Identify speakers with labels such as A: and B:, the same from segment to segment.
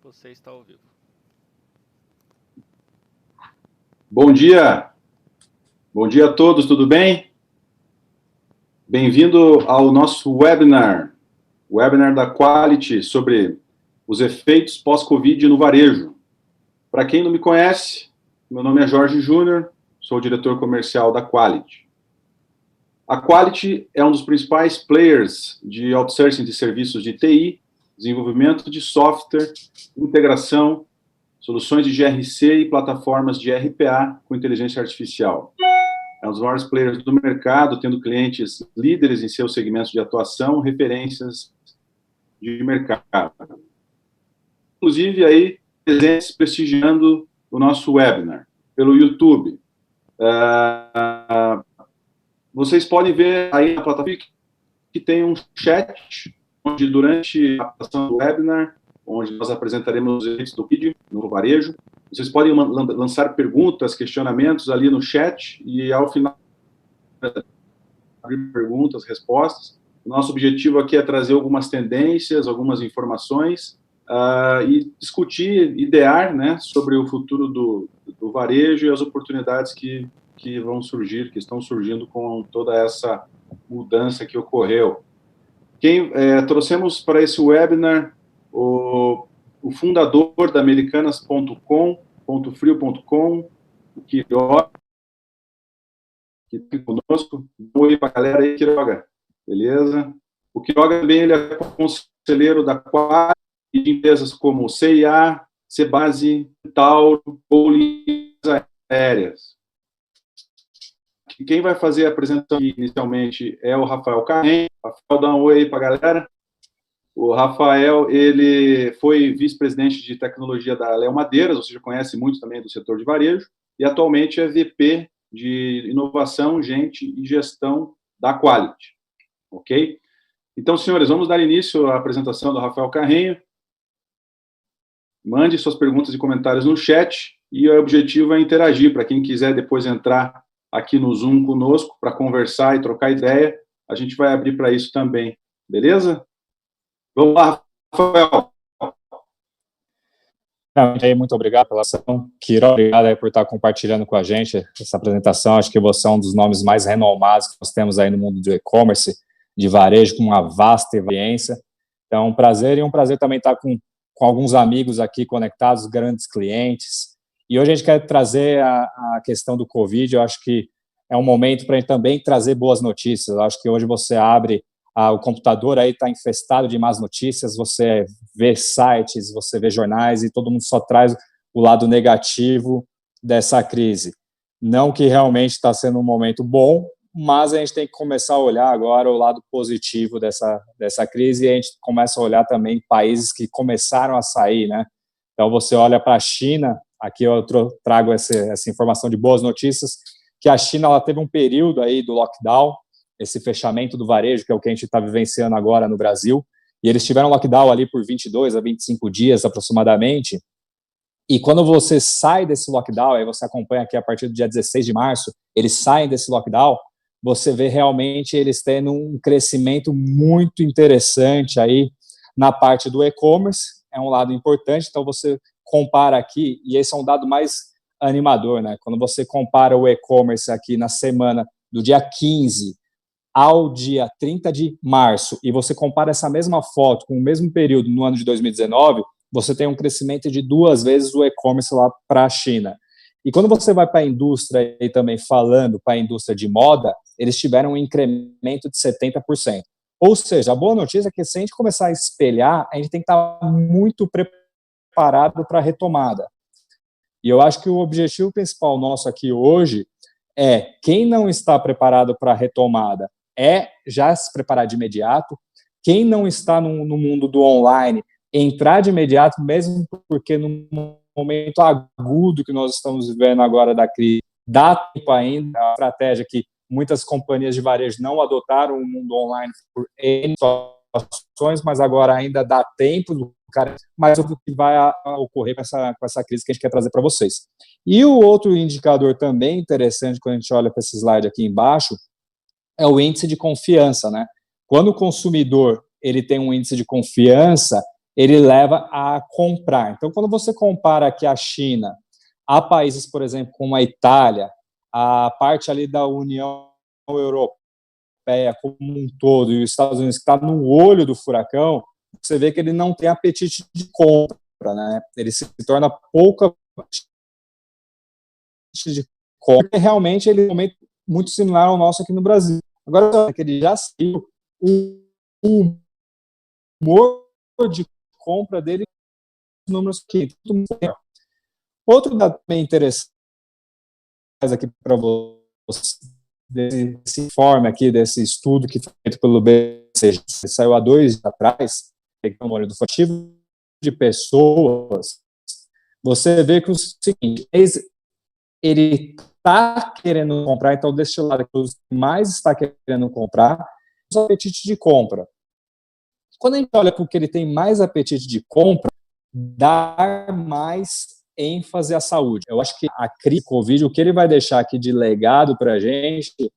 A: Você está ao vivo.
B: Bom dia! Bom dia a todos, tudo bem? Bem-vindo ao nosso webinar, o webinar da Quality sobre os efeitos pós-Covid no varejo. Para quem não me conhece, meu nome é Jorge Júnior, sou o diretor comercial da Quality. A Quality é um dos principais players de outsourcing de serviços de TI, desenvolvimento de software, integração, soluções de GRC e plataformas de RPA com inteligência artificial. É um dos maiores players do mercado, tendo clientes líderes em seus segmentos de atuação, referências de mercado. Inclusive, aí, presentes prestigiando o nosso webinar pelo YouTube. Vocês podem ver aí na plataforma que tem um chat, onde durante a apresentação do webinar, onde nós apresentaremos os efeitos do vídeo no varejo, vocês podem lançar perguntas, questionamentos ali no chat e, ao final, abrir perguntas, respostas. O nosso objetivo aqui é trazer algumas tendências, algumas informações e discutir, idear, né, sobre o futuro do varejo e as oportunidades que vão surgir, que estão surgindo com toda essa mudança que ocorreu. Trouxemos para esse webinar o fundador da Americanas.com.frio.com, o Quiroga, que está conosco. Oi para a galera aí, Quiroga. Beleza? O Quiroga também ele é conselheiro da Quality de empresas como CIA, Sebase, Tauro, Polias Aéreas. Quem vai fazer a apresentação inicialmente é o Rafael Carrem. Rafael, dá um oi aí para a galera. O Rafael, ele foi vice-presidente de tecnologia da Léo Madeiras, você já conhece muito também do setor de varejo, e atualmente é VP de inovação, gente e gestão da Quality. Ok? Então, senhores, vamos dar início à apresentação do Rafael Carrenho. Mande suas perguntas e comentários no chat, e o objetivo é interagir. Para quem quiser depois entrar aqui no Zoom conosco para conversar e trocar ideia, a gente vai abrir para isso também. Beleza? Vamos lá, Rafael.
C: Muito obrigado pela ação. Quiroga, obrigado aí por estar compartilhando com a gente essa apresentação. Acho que você é um dos nomes mais renomados que nós temos aí no mundo do e-commerce, de varejo, com uma vasta experiência. Então, um prazer também estar com alguns amigos aqui conectados, grandes clientes. E hoje a gente quer trazer a questão do Covid. Eu acho que é um momento para a gente também trazer boas notícias. Eu acho que hoje você abre o computador aí está infestado de más notícias, você vê sites, você vê jornais e todo mundo só traz o lado negativo dessa crise. Não que realmente está sendo um momento bom, mas a gente tem que começar a olhar agora o lado positivo dessa crise e a gente começa a olhar também países que começaram a sair, né? Então você olha para a China, aqui eu trago essa informação de boas notícias, que a China ela teve um período aí do lockdown, esse fechamento do varejo, que é o que a gente está vivenciando agora no Brasil, e eles tiveram lockdown ali por 22 a 25 dias aproximadamente, e quando você sai desse lockdown, aí você acompanha aqui a partir do dia 16 de março, eles saem desse lockdown, você vê realmente eles tendo um crescimento muito interessante aí na parte do e-commerce, é um lado importante, então você compara aqui, e esse é um dado mais animador, né? Quando você compara o e-commerce aqui na semana do dia 15 ao dia 30 de março, e você compara essa mesma foto com o mesmo período no ano de 2019, você tem um crescimento de 2 vezes o e-commerce lá para a China. E quando você vai para a indústria, e também falando para a indústria de moda, eles tiveram um incremento de 70%. Ou seja, a boa notícia é que se a gente começar a espelhar, a gente tem que estar muito preparado para a retomada. E eu acho que o objetivo principal nosso aqui hoje é, quem não está preparado para a retomada, já se preparar de imediato. Quem não está no mundo do online, entrar de imediato, mesmo porque no momento agudo que nós estamos vivendo agora da crise, dá tempo ainda, a estratégia que muitas companhias de varejo não adotaram o mundo online por N situações, mas agora ainda dá tempo do cara, mas o que vai ocorrer com essa crise que a gente quer trazer para vocês. E o outro indicador também interessante, quando a gente olha para esse slide aqui embaixo, é o índice de confiança, né? Quando o consumidor ele tem um índice de confiança, ele leva a comprar. Então, quando você compara aqui a China a países, por exemplo, como a Itália, a parte ali da União Europeia como um todo, e os Estados Unidos que está no olho do furacão, você vê que ele não tem apetite de compra, né? Ele se torna pouco apetite de compra, e realmente ele é um momento muito similar ao nosso aqui no Brasil. Agora, que ele já saiu, o humor de compra dele, os números aqui. Outro dado bem interessante aqui para você, desse informe aqui, desse estudo que foi feito pelo BCG, saiu há 2 dias atrás, que é um olho do ativo de pessoas, você vê que o seguinte, ele está querendo comprar, então deste lado que mais está querendo comprar, o apetite de compra. Quando a gente olha para o que ele tem mais apetite de compra, dar mais ênfase à saúde. Eu acho que a crise Covid, o que ele vai deixar aqui de legado para a gente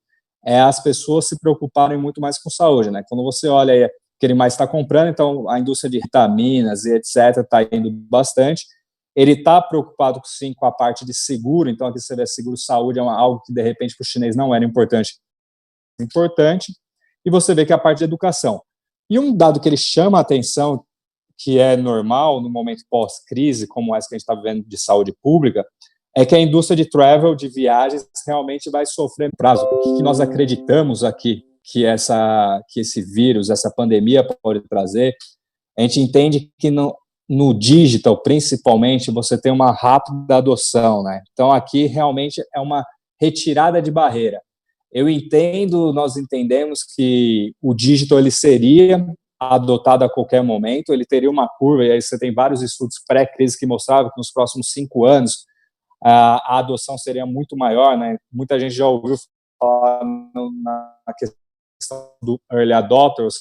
C: é as pessoas se preocuparem muito mais com saúde, né? Quando você olha aí que ele mais está comprando, então a indústria de vitaminas e etc. está indo bastante. Ele está preocupado, sim, com a parte de seguro, então aqui você vê seguro-saúde é algo que, de repente, para o chinês não era importante, e você vê que é a parte de educação. E um dado que ele chama a atenção, que é normal no momento pós-crise, como essa que a gente está vivendo de saúde pública, é que a indústria de travel, de viagens, realmente vai sofrer prazo. O que nós acreditamos aqui que esse vírus, essa pandemia pode trazer? A gente entende que no digital, principalmente, você tem uma rápida adoção, né? Então, aqui realmente é uma retirada de barreira. Nós entendemos que o digital ele seria adotado a qualquer momento, ele teria uma curva, e aí você tem vários estudos pré-crise que mostravam que nos próximos 5 anos a adoção seria muito maior, né? Muita gente já ouviu falar na questão do early adopter, ou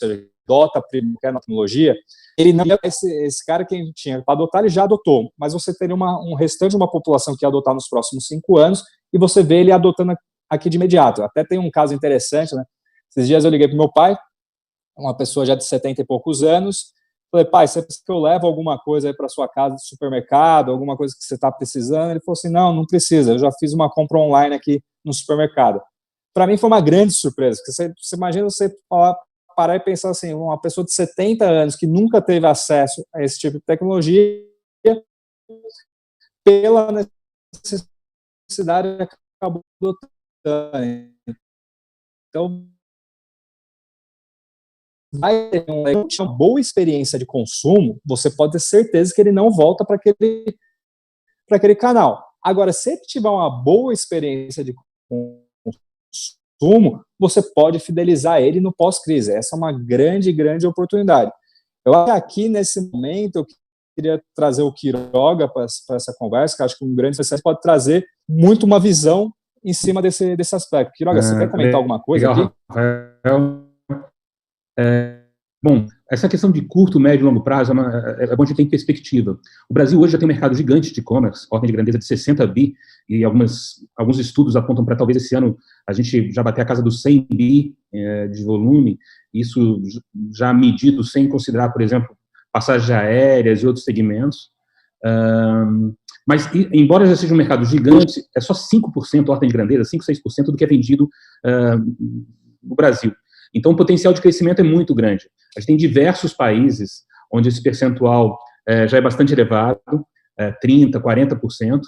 C: seja, adota primeiro na tecnologia. Ele não, esse cara que tinha para adotar, ele já adotou, mas você teria um restante de uma população que ia adotar nos próximos 5 anos, e você vê ele adotando aqui de imediato. Até tem um caso interessante, né? Esses dias eu liguei para o meu pai, uma pessoa já de 70 e poucos anos, falei, pai, você precisa que eu levo alguma coisa aí para sua casa de supermercado, alguma coisa que você está precisando? Ele falou assim, não precisa, eu já fiz uma compra online aqui no supermercado. Para mim foi uma grande surpresa, porque você imagina você parar e pensar assim, uma pessoa de 70 anos que nunca teve acesso a esse tipo de tecnologia, pela necessidade, acabou adotando. Então, vai ter uma boa experiência de consumo, você pode ter certeza que ele não volta para aquele canal. Agora, se ele tiver uma boa experiência de consumo, você pode fidelizar ele no pós-crise. Essa é uma grande, grande oportunidade. Eu acho que aqui, nesse momento, eu queria trazer o Quiroga para essa conversa, que acho que um grande especialista pode trazer muito uma visão em cima desse aspecto. Quiroga, você quer comentar alguma coisa
A: legal,
C: aqui?
A: Rafael. Bom, essa questão de curto, médio e longo prazo é bom a gente ter em perspectiva. O Brasil hoje já tem um mercado gigante de e-commerce, ordem de grandeza de 60 bi, e alguns estudos apontam para talvez esse ano a gente já bater a casa dos 100 bi de volume, isso já medido sem considerar, por exemplo, passagens aéreas e outros segmentos. Mas, embora já seja um mercado gigante, é só 5%, ordem de grandeza, 5, 6% do que é vendido no Brasil. Então, o potencial de crescimento é muito grande. A gente tem diversos países onde esse percentual já é bastante elevado, 30%, 40%.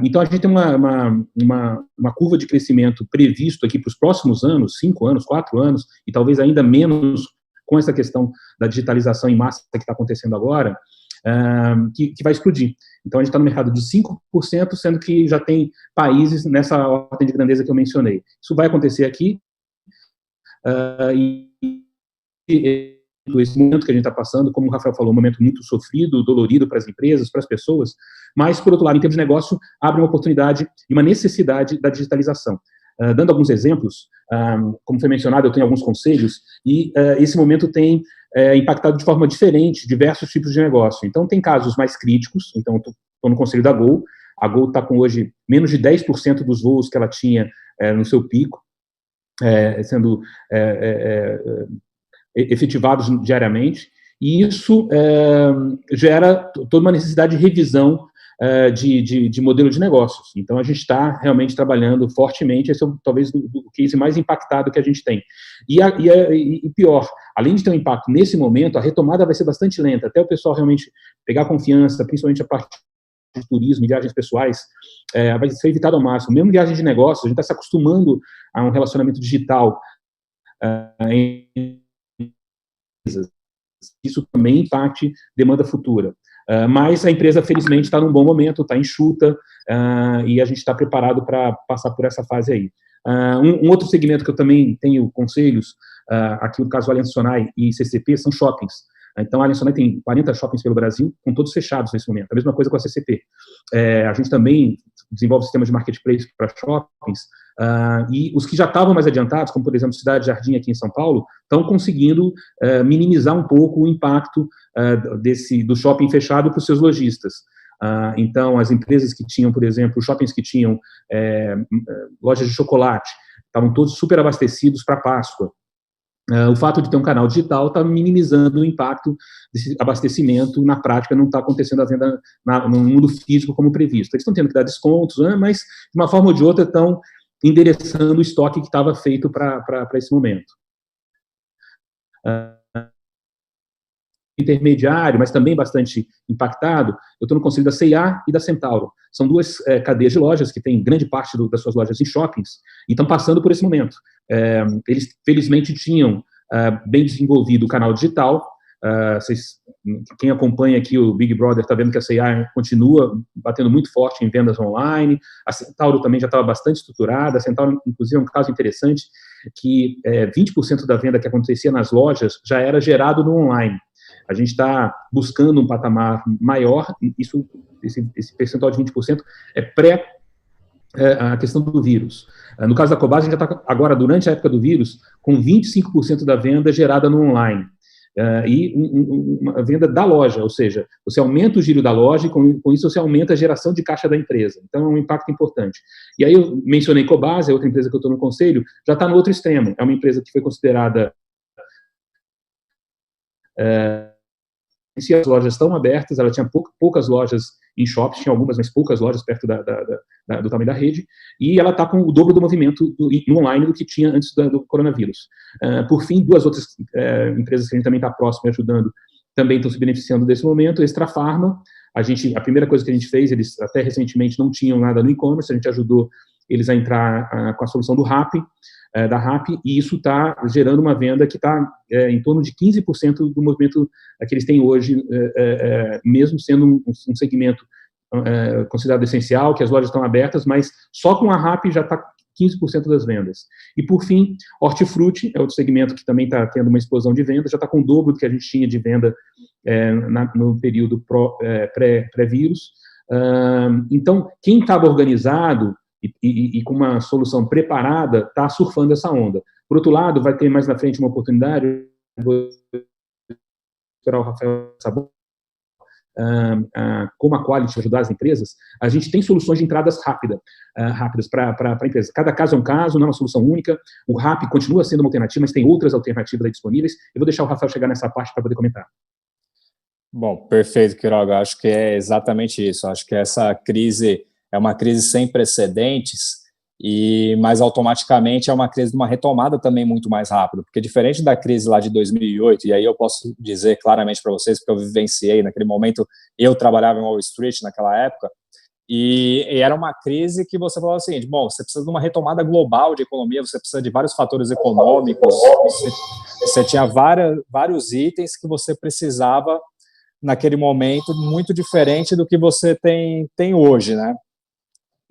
A: Então, a gente tem uma curva de crescimento previsto aqui para os próximos anos, 5 anos, 4 anos, e talvez ainda menos com essa questão da digitalização em massa que está acontecendo agora, que vai explodir. Então, a gente está no mercado de 5%, sendo que já tem países nessa ordem de grandeza que eu mencionei. Isso vai acontecer aqui, esse momento que a gente está passando, como o Rafael falou, um momento muito sofrido, dolorido para as empresas, para as pessoas, mas, por outro lado, em termos de negócio, abre uma oportunidade e uma necessidade da digitalização. Dando alguns exemplos, como foi mencionado, eu tenho alguns conselhos, e esse momento tem impactado de forma diferente diversos tipos de negócio. Então, tem casos mais críticos, então, estou no conselho da Gol, a Gol está com hoje menos de 10% dos voos que ela tinha no seu pico, sendo efetivados diariamente, e isso gera toda uma necessidade de revisão de modelo de negócios. Então, a gente está realmente trabalhando fortemente, esse é talvez o case mais impactado que a gente tem. E pior, além de ter um impacto nesse momento, a retomada vai ser bastante lenta, até o pessoal realmente pegar confiança, principalmente a parte de turismo, viagens pessoais, vai ser evitado ao máximo. Mesmo viagem de negócios, a gente está se acostumando a um relacionamento digital em empresas. Isso também impacta demanda futura. Mas a empresa, felizmente, está num bom momento, está enxuta, e a gente está preparado para passar por essa fase aí. Um outro segmento que eu também tenho conselhos, aqui no caso Allianz Sonai e CCP, são shoppings. Então, a Allianz Sonai tem 40 shoppings pelo Brasil, com todos fechados nesse momento. A mesma coisa com a CCP. A gente também desenvolve sistemas de marketplace para shoppings, e os que já estavam mais adiantados, como, por exemplo, Cidade Jardim aqui em São Paulo, estão conseguindo minimizar um pouco o impacto do shopping fechado para os seus lojistas. Então, as empresas que tinham, por exemplo, shoppings que tinham lojas de chocolate, estavam todos super abastecidos para Páscoa. O fato de ter um canal digital está minimizando o impacto desse abastecimento. Na prática, não está acontecendo a venda no mundo físico como previsto. Eles estão tendo que dar descontos, mas de uma forma ou de outra estão endereçando o estoque que estava feito para esse momento. Intermediário, mas também bastante impactado, eu estou no conselho da C&A e da Centauro. São duas cadeias de lojas que têm grande parte das suas lojas em shoppings e estão passando por esse momento. Eles, felizmente, tinham bem desenvolvido o canal digital. Quem acompanha aqui o Big Brother está vendo que a C&A continua batendo muito forte em vendas online. A Centauro também já estava bastante estruturada. A Centauro, inclusive, é um caso interessante que 20% da venda que acontecia nas lojas já era gerado no online. A gente está buscando um patamar maior, esse percentual de 20% é a questão do vírus. No caso da Cobasi, a gente já está agora, durante a época do vírus, com 25% da venda gerada no online. E uma venda da loja, ou seja, você aumenta o giro da loja e com isso você aumenta a geração de caixa da empresa. Então, é um impacto importante. E aí eu mencionei Cobasi, a outra empresa que eu estou no conselho, já está no outro extremo. É uma empresa que foi considerada... Se as lojas estão abertas, ela tinha poucas lojas em shoppings, tinha algumas, mas poucas lojas perto do tamanho da rede, e ela está com o dobro do movimento no online do que tinha antes do coronavírus. Por fim, duas outras empresas que a gente também está próximo e ajudando, também estão se beneficiando desse momento. Extra Farma, a primeira coisa que a gente fez, eles até recentemente não tinham nada no e-commerce, a gente ajudou eles a entrar com a solução da RAP, e isso está gerando uma venda que está em torno de 15% do movimento que eles têm hoje, mesmo sendo um segmento considerado essencial, que as lojas estão abertas, mas só com a RAP já está 15% das vendas. E, por fim, Hortifruti é outro segmento que também está tendo uma explosão de venda, já está com o dobro do que a gente tinha de venda no período pré-vírus. Então, quem estava organizado e com uma solução preparada, está surfando essa onda. Por outro lado, vai ter mais na frente uma oportunidade, vou esperar o Rafael Sabor, como a Quality ajudar as empresas, a gente tem soluções de entradas rápidas para a empresa. Cada caso é um caso, não é uma solução única. O RAP continua sendo uma alternativa, mas tem outras alternativas aí disponíveis. Eu vou deixar o Rafael chegar nessa parte para poder comentar.
C: Bom, perfeito, Quiroga. Acho que é exatamente isso. Acho que essa crise é uma crise sem precedentes, mas automaticamente é uma crise de uma retomada também muito mais rápida, porque diferente da crise lá de 2008, e aí eu posso dizer claramente para vocês, porque eu vivenciei naquele momento, eu trabalhava em Wall Street naquela época, e era uma crise que você falava o seguinte, bom, você precisa de uma retomada global de economia, você precisa de vários fatores econômicos, você tinha vários itens que você precisava naquele momento, muito diferente do que você tem hoje, né?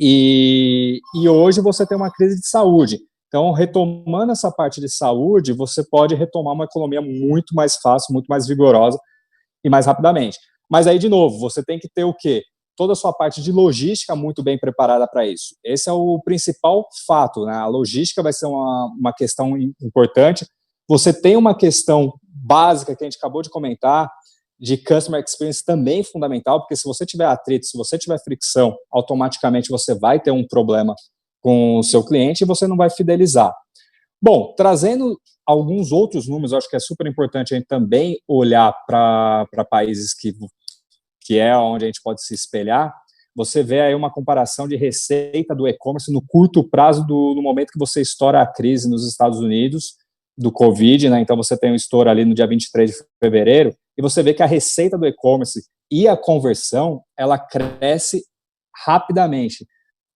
C: E hoje você tem uma crise de saúde. Então, retomando essa parte de saúde, você pode retomar uma economia muito mais fácil, muito mais vigorosa e mais rapidamente. Mas aí, de novo, você tem que ter o quê? Toda a sua parte de logística muito bem preparada para isso. Esse é o principal fato, né? A logística vai ser uma questão importante. Você tem uma questão básica que a gente acabou de comentar, de customer experience também fundamental, porque se você tiver atrito, se você tiver fricção, automaticamente você vai ter um problema com o seu cliente e você não vai fidelizar. Bom, trazendo alguns outros números, eu acho que é super importante a gente também olhar para países que é onde a gente pode se espelhar. Você vê aí uma comparação de receita do e-commerce no curto prazo no momento que você estoura a crise nos Estados Unidos, do Covid, né? Então você tem um estouro ali no dia 23 de fevereiro, e você vê que a receita do e-commerce e a conversão, ela cresce rapidamente.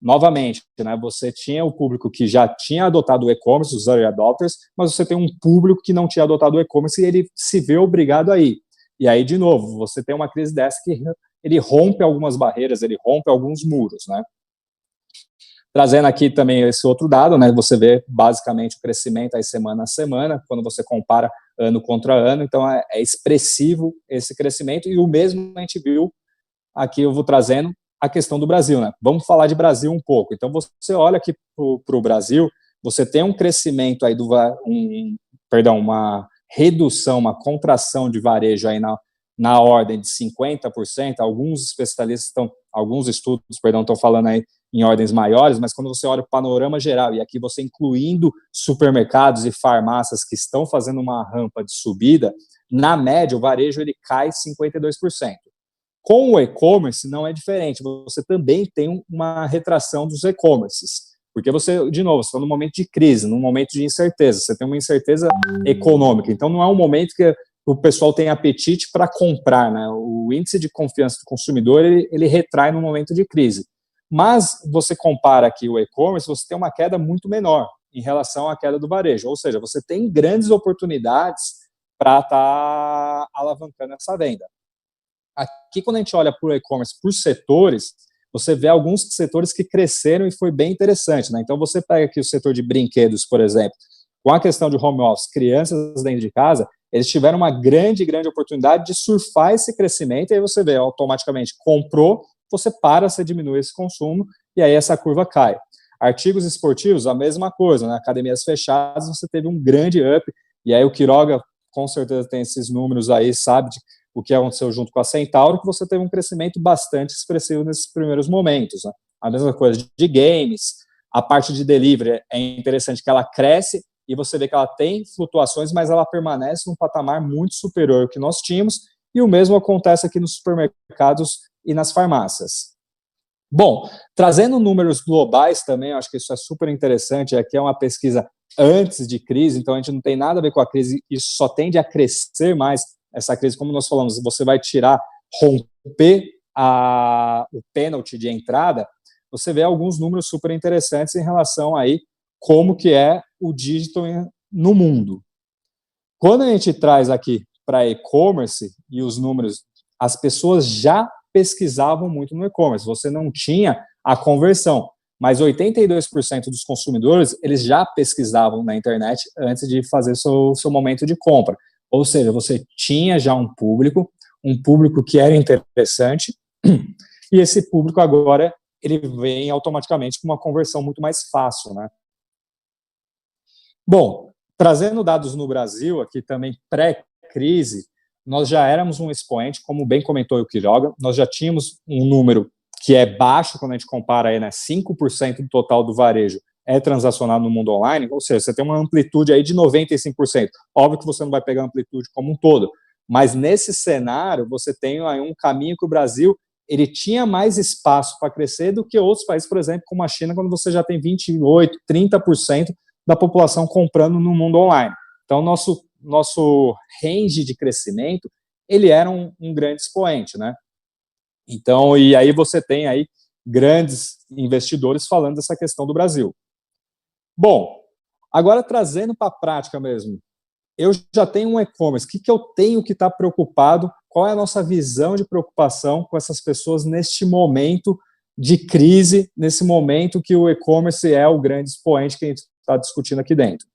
C: Novamente, né, você tinha o público que já tinha adotado o e-commerce, os early adopters, mas você tem um público que não tinha adotado o e-commerce e ele se vê obrigado a ir. E aí, de novo, você tem uma crise dessa que ele rompe algumas barreiras, ele rompe alguns muros, né? Trazendo aqui também esse outro dado, né, você vê basicamente o crescimento aí semana a semana, quando você compara ano contra ano, então é expressivo esse crescimento, e o mesmo a gente viu, aqui eu vou trazendo a questão do Brasil, né? Vamos falar de Brasil um pouco. Então, você olha aqui para o Brasil, você tem um crescimento aí uma redução, uma contração de varejo aí na ordem de 50%, alguns especialistas alguns estudos, estão falando aí em ordens maiores, mas quando você olha o panorama geral, e aqui você incluindo supermercados e farmácias que estão fazendo uma rampa de subida, na média, o varejo ele cai 52%. Com o e-commerce não é diferente, você também tem uma retração dos e-commerces, porque você, de novo, você está num momento de crise, num momento de incerteza, você tem uma incerteza econômica, então não é um momento que o pessoal tem apetite para comprar, né? O índice de confiança do consumidor, ele retrai no momento de crise. Mas você compara aqui o e-commerce, você tem uma queda muito menor em relação à queda do varejo, ou seja, você tem grandes oportunidades para estar alavancando essa venda. Aqui, quando a gente olha para o e-commerce por setores, você vê alguns setores que cresceram e foi bem interessante, né? Então, você pega aqui o setor de brinquedos, por exemplo, com a questão de home office, crianças dentro de casa, eles tiveram uma grande oportunidade de surfar esse crescimento, e aí você vê, automaticamente, comprou, você para, você diminui esse consumo, e aí essa curva cai. Artigos esportivos, a mesma coisa, né? Academias fechadas, você teve um grande up, e aí o Quiroga, com certeza, tem esses números aí, sabe o que aconteceu junto com a Centauro, que você teve um crescimento bastante expressivo nesses primeiros momentos, né? A mesma coisa de games, a parte de delivery é interessante que ela cresce e você vê que ela tem flutuações, mas ela permanece num patamar muito superior ao que nós tínhamos, e o mesmo acontece aqui nos supermercados e nas farmácias. Bom, trazendo números globais também, eu acho que isso é super interessante, aqui é uma pesquisa antes de crise, então a gente não tem nada a ver com a crise, isso só tende a crescer mais. Essa crise, como nós falamos, você vai romper o pênalti de entrada, você vê alguns números super interessantes em relação aí como que é o digital no mundo. Quando a gente traz aqui para e-commerce e os números, as pessoas já pesquisavam muito no e-commerce, você não tinha a conversão, mas 82% dos consumidores, eles já pesquisavam na internet antes de fazer seu momento de compra. Ou seja, você tinha já um público que era interessante, e esse público agora, ele vem automaticamente com uma conversão muito mais fácil, né? Bom, trazendo dados no Brasil, aqui também pré-crise, nós já éramos um expoente, como bem comentou o Quiroga, nós já tínhamos um número que é baixo quando a gente compara aí, né, 5% do total do varejo é transacionado no mundo online, ou seja, você tem uma amplitude aí de 95%. Óbvio que você não vai pegar a amplitude como um todo, mas nesse cenário você tem aí um caminho que o Brasil ele tinha mais espaço para crescer do que outros países, por exemplo, como a China, quando você já tem 28%, 30% da população comprando no mundo online. Então, nosso range de crescimento, ele era um grande expoente, né? Então, e aí você tem aí grandes investidores falando dessa questão do Brasil. Bom, agora trazendo para a prática mesmo, eu já tenho um e-commerce, o que eu tenho que estar preocupado, qual é a nossa visão de preocupação com essas pessoas neste momento de crise, nesse momento que o e-commerce é o grande expoente que a gente está discutindo aqui dentro.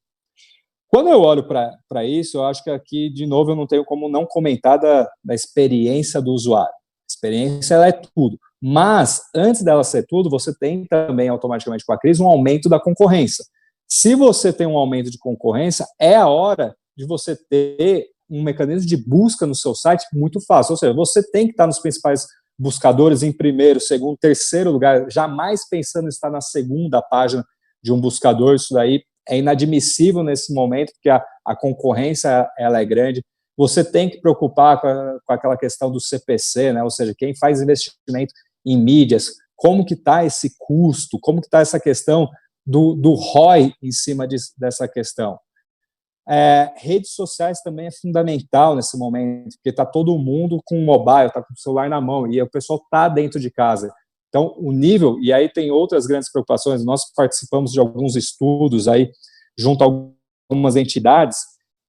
C: Quando eu olho para isso, eu acho que aqui, de novo, eu não tenho como não comentar da experiência do usuário. A experiência, ela é tudo. Mas, antes dela ser tudo, você tem também, automaticamente, com a crise, um aumento da concorrência. Se você tem um aumento de concorrência, é a hora de você ter um mecanismo de busca no seu site muito fácil. Ou seja, você tem que estar nos principais buscadores em primeiro, segundo, terceiro lugar, jamais pensando em estar na segunda página de um buscador. Isso daí é inadmissível nesse momento, porque a a concorrência ela é grande. Você tem que preocupar com aquela questão do CPC, né? Ou seja, quem faz investimento em mídias, como que está esse custo, como que está essa questão do ROI em cima dessa questão. Redes sociais também é fundamental nesse momento, porque está todo mundo com o mobile, está com o celular na mão, e o pessoal está dentro de casa. Então, o nível, e aí tem outras grandes preocupações, nós participamos de alguns estudos aí, junto a algumas entidades,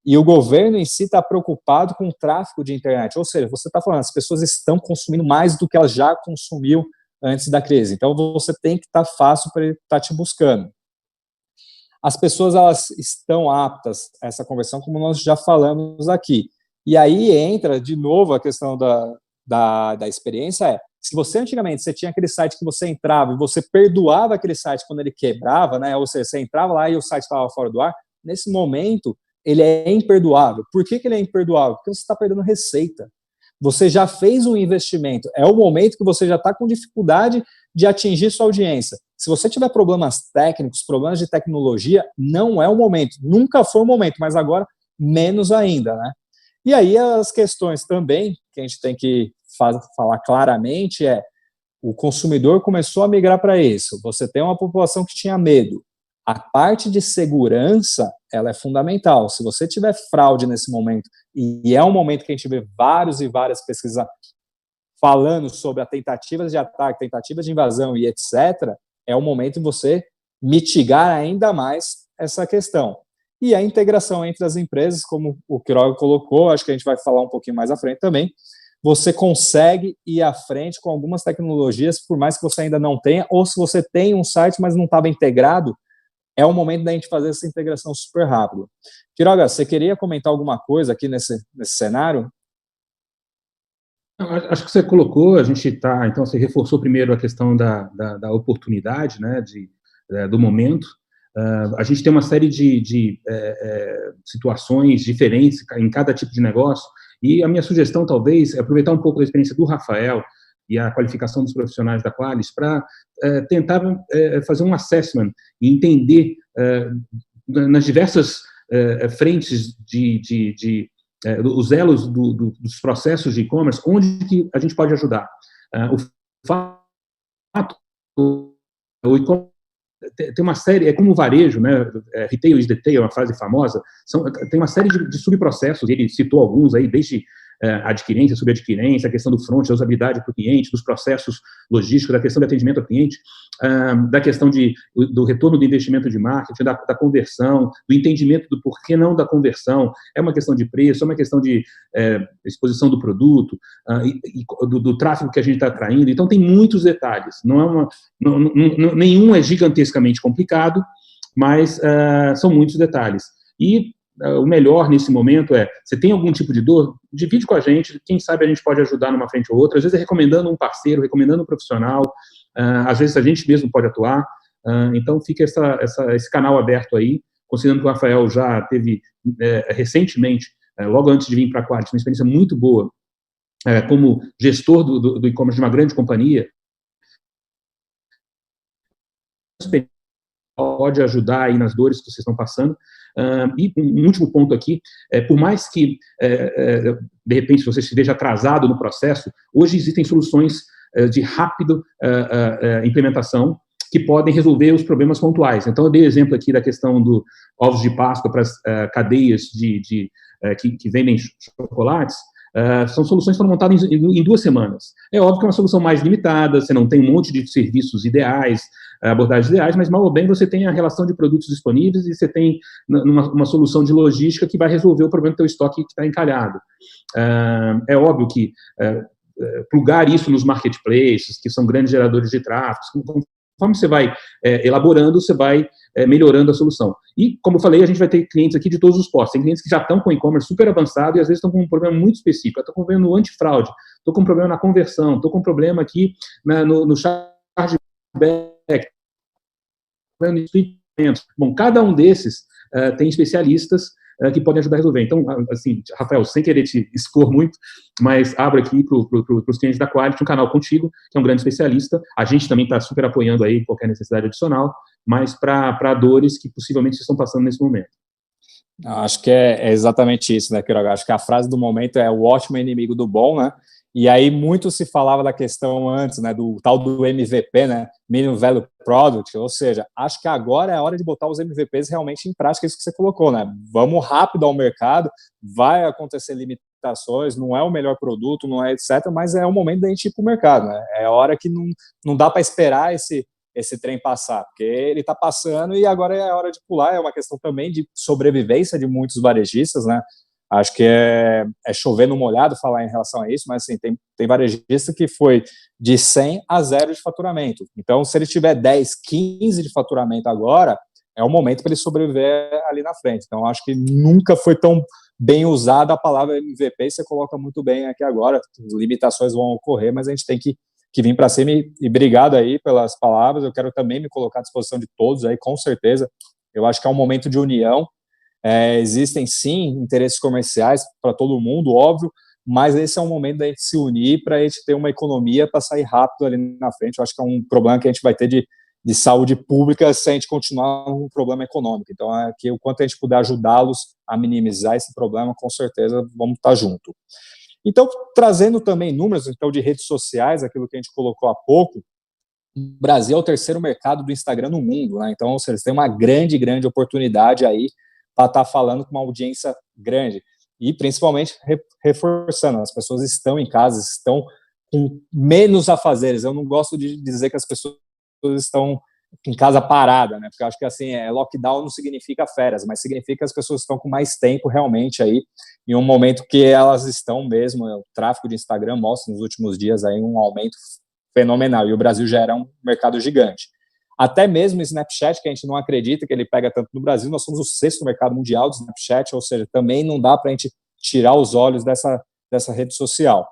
C: e o governo em si está preocupado com o tráfego de internet, ou seja, você está falando, as pessoas estão consumindo mais do que elas já consumiam antes da crise, então você tem que estar fácil para ele estar te buscando. As pessoas, elas estão aptas a essa conversão, como nós já falamos aqui. E aí entra, de novo, a questão da experiência, se você antigamente, você tinha aquele site que você entrava e você perdoava aquele site quando ele quebrava, né, ou seja, você entrava lá e o site estava fora do ar, nesse momento, ele é imperdoável. Por que ele é imperdoável? Porque você está perdendo receita. Você já fez um investimento, é o momento que você já está com dificuldade de atingir sua audiência. Se você tiver problemas técnicos, problemas de tecnologia, não é o momento. Nunca foi o momento, mas agora menos ainda, né? E aí as questões também, que a gente tem que falar claramente, o consumidor começou a migrar para isso. Você tem uma população que tinha medo. A parte de segurança, ela é fundamental. Se você tiver fraude nesse momento, e é um momento que a gente vê vários e várias pesquisas falando sobre a tentativas de ataque, tentativas de invasão e etc., é o momento de você mitigar ainda mais essa questão. E a integração entre as empresas, como o Quiroga colocou, acho que a gente vai falar um pouquinho mais à frente também, você consegue ir à frente com algumas tecnologias, por mais que você ainda não tenha, ou se você tem um site, mas não estava integrado, é o momento da gente fazer essa integração super rápido. Quiroga, você queria comentar alguma coisa aqui nesse cenário?
A: Acho que você colocou, a gente está, então você reforçou primeiro a questão da oportunidade, né, do momento. A gente tem uma série de situações diferentes em cada tipo de negócio, e a minha sugestão, talvez, é aproveitar um pouco da experiência do Rafael e a qualificação dos profissionais da Qualis para tentar fazer um assessment e entender nas diversas frentes os elos dos processos de e-commerce, onde que a gente pode ajudar. O fato, o e-commerce tem uma série, como o varejo, né, retail is detail, uma frase famosa, tem uma série de subprocessos, ele citou alguns aí, desde adquirência, subadquirência, a questão do front, a usabilidade para o cliente, dos processos logísticos, da questão de atendimento ao cliente, da questão do retorno do investimento de marketing, da conversão, do entendimento do porquê não da conversão, é uma questão de preço, é uma questão de exposição do produto, do tráfego que a gente está atraindo. Então, tem muitos detalhes. Nenhum é gigantescamente complicado, mas são muitos detalhes. E o melhor nesse momento você tem algum tipo de dor, divide com a gente, quem sabe a gente pode ajudar numa frente ou outra, às vezes é recomendando um parceiro, recomendando um profissional, às vezes a gente mesmo pode atuar, então fica esse canal aberto aí, considerando que o Rafael já teve recentemente, logo antes de vir para a Qualis, uma experiência muito boa como gestor do e-commerce de uma grande companhia, pode ajudar aí nas dores que vocês estão passando. E um último ponto aqui, por mais que, de repente, você esteja atrasado no processo, hoje existem soluções de rápida implementação que podem resolver os problemas pontuais. Então, eu dei exemplo aqui da questão do ovos de Páscoa para as cadeias que vendem chocolates. São soluções que foram montadas em 2 semanas. É óbvio que é uma solução mais limitada, você não tem um monte de serviços ideais, abordagens ideais, mas mal ou bem você tem a relação de produtos disponíveis e você tem uma solução de logística que vai resolver o problema do teu estoque que está encalhado. É óbvio que plugar isso nos marketplaces, que são grandes geradores de tráfego, conforme você vai elaborando, você vai melhorando a solução. E, como eu falei, a gente vai ter clientes aqui de todos os portos. Tem clientes que já estão com e-commerce super avançado e, às vezes, estão com um problema muito específico. Estou com um problema no antifraude, estou com um problema na conversão, estou com um problema aqui no chargeback. Bom, cada um desses tem especialistas que podem ajudar a resolver. Então, assim, Rafael, sem querer te expor muito, mas abro aqui para os clientes da Qualis um canal contigo, que é um grande especialista. A gente também está super apoiando aí qualquer necessidade adicional, mas para dores que possivelmente vocês estão passando nesse momento.
C: Acho que é exatamente isso, né, Quiroga? Acho que a frase do momento é o ótimo é inimigo do bom, né? E aí muito se falava da questão antes, né, do tal do MVP, né, Minimum Value Product, ou seja, acho que agora é a hora de botar os MVPs realmente em prática, isso que você colocou, né? Vamos rápido ao mercado, vai acontecer limitações, não é o melhor produto, não é etc, mas é o momento da gente ir para o mercado, né? É a hora que não dá para esperar esse trem passar, porque ele está passando e agora é a hora de pular, é uma questão também de sobrevivência de muitos varejistas, né? Acho que é chover no molhado falar em relação a isso, mas assim, tem varejista que foi de 100 a 0 de faturamento. Então, se ele tiver 10, 15 de faturamento agora, é o momento para ele sobreviver ali na frente. Então, acho que nunca foi tão bem usada a palavra MVP, e você coloca muito bem aqui agora, limitações vão ocorrer, mas a gente tem que vir para cima e obrigado aí pelas palavras, eu quero também me colocar à disposição de todos aí, com certeza. Eu acho que é um momento de união. Existem sim interesses comerciais para todo mundo, óbvio, mas esse é um momento da gente se unir para a gente ter uma economia para sair rápido ali na frente. Eu acho que é um problema que a gente vai ter de saúde pública se a gente continuar um problema econômico. Então, que o quanto a gente puder ajudá-los a minimizar esse problema, com certeza vamos estar junto. Então, trazendo também números então, de redes sociais, aquilo que a gente colocou há pouco, o Brasil é o terceiro mercado do Instagram no mundo, né? Então, vocês têm uma grande oportunidade aí para estar falando com uma audiência grande. E, principalmente, reforçando, as pessoas estão em casa, estão com menos afazeres. Eu não gosto de dizer que as pessoas estão em casa parada, né? Porque eu acho que, assim, lockdown não significa férias, mas significa que as pessoas estão com mais tempo, realmente, aí, em um momento que elas estão mesmo, o tráfego de Instagram mostra nos últimos dias aí um aumento fenomenal, e o Brasil já era um mercado gigante. Até mesmo o Snapchat, que a gente não acredita que ele pega tanto no Brasil, nós somos o 6º mercado mundial do Snapchat, ou seja, também não dá para a gente tirar os olhos dessa rede social.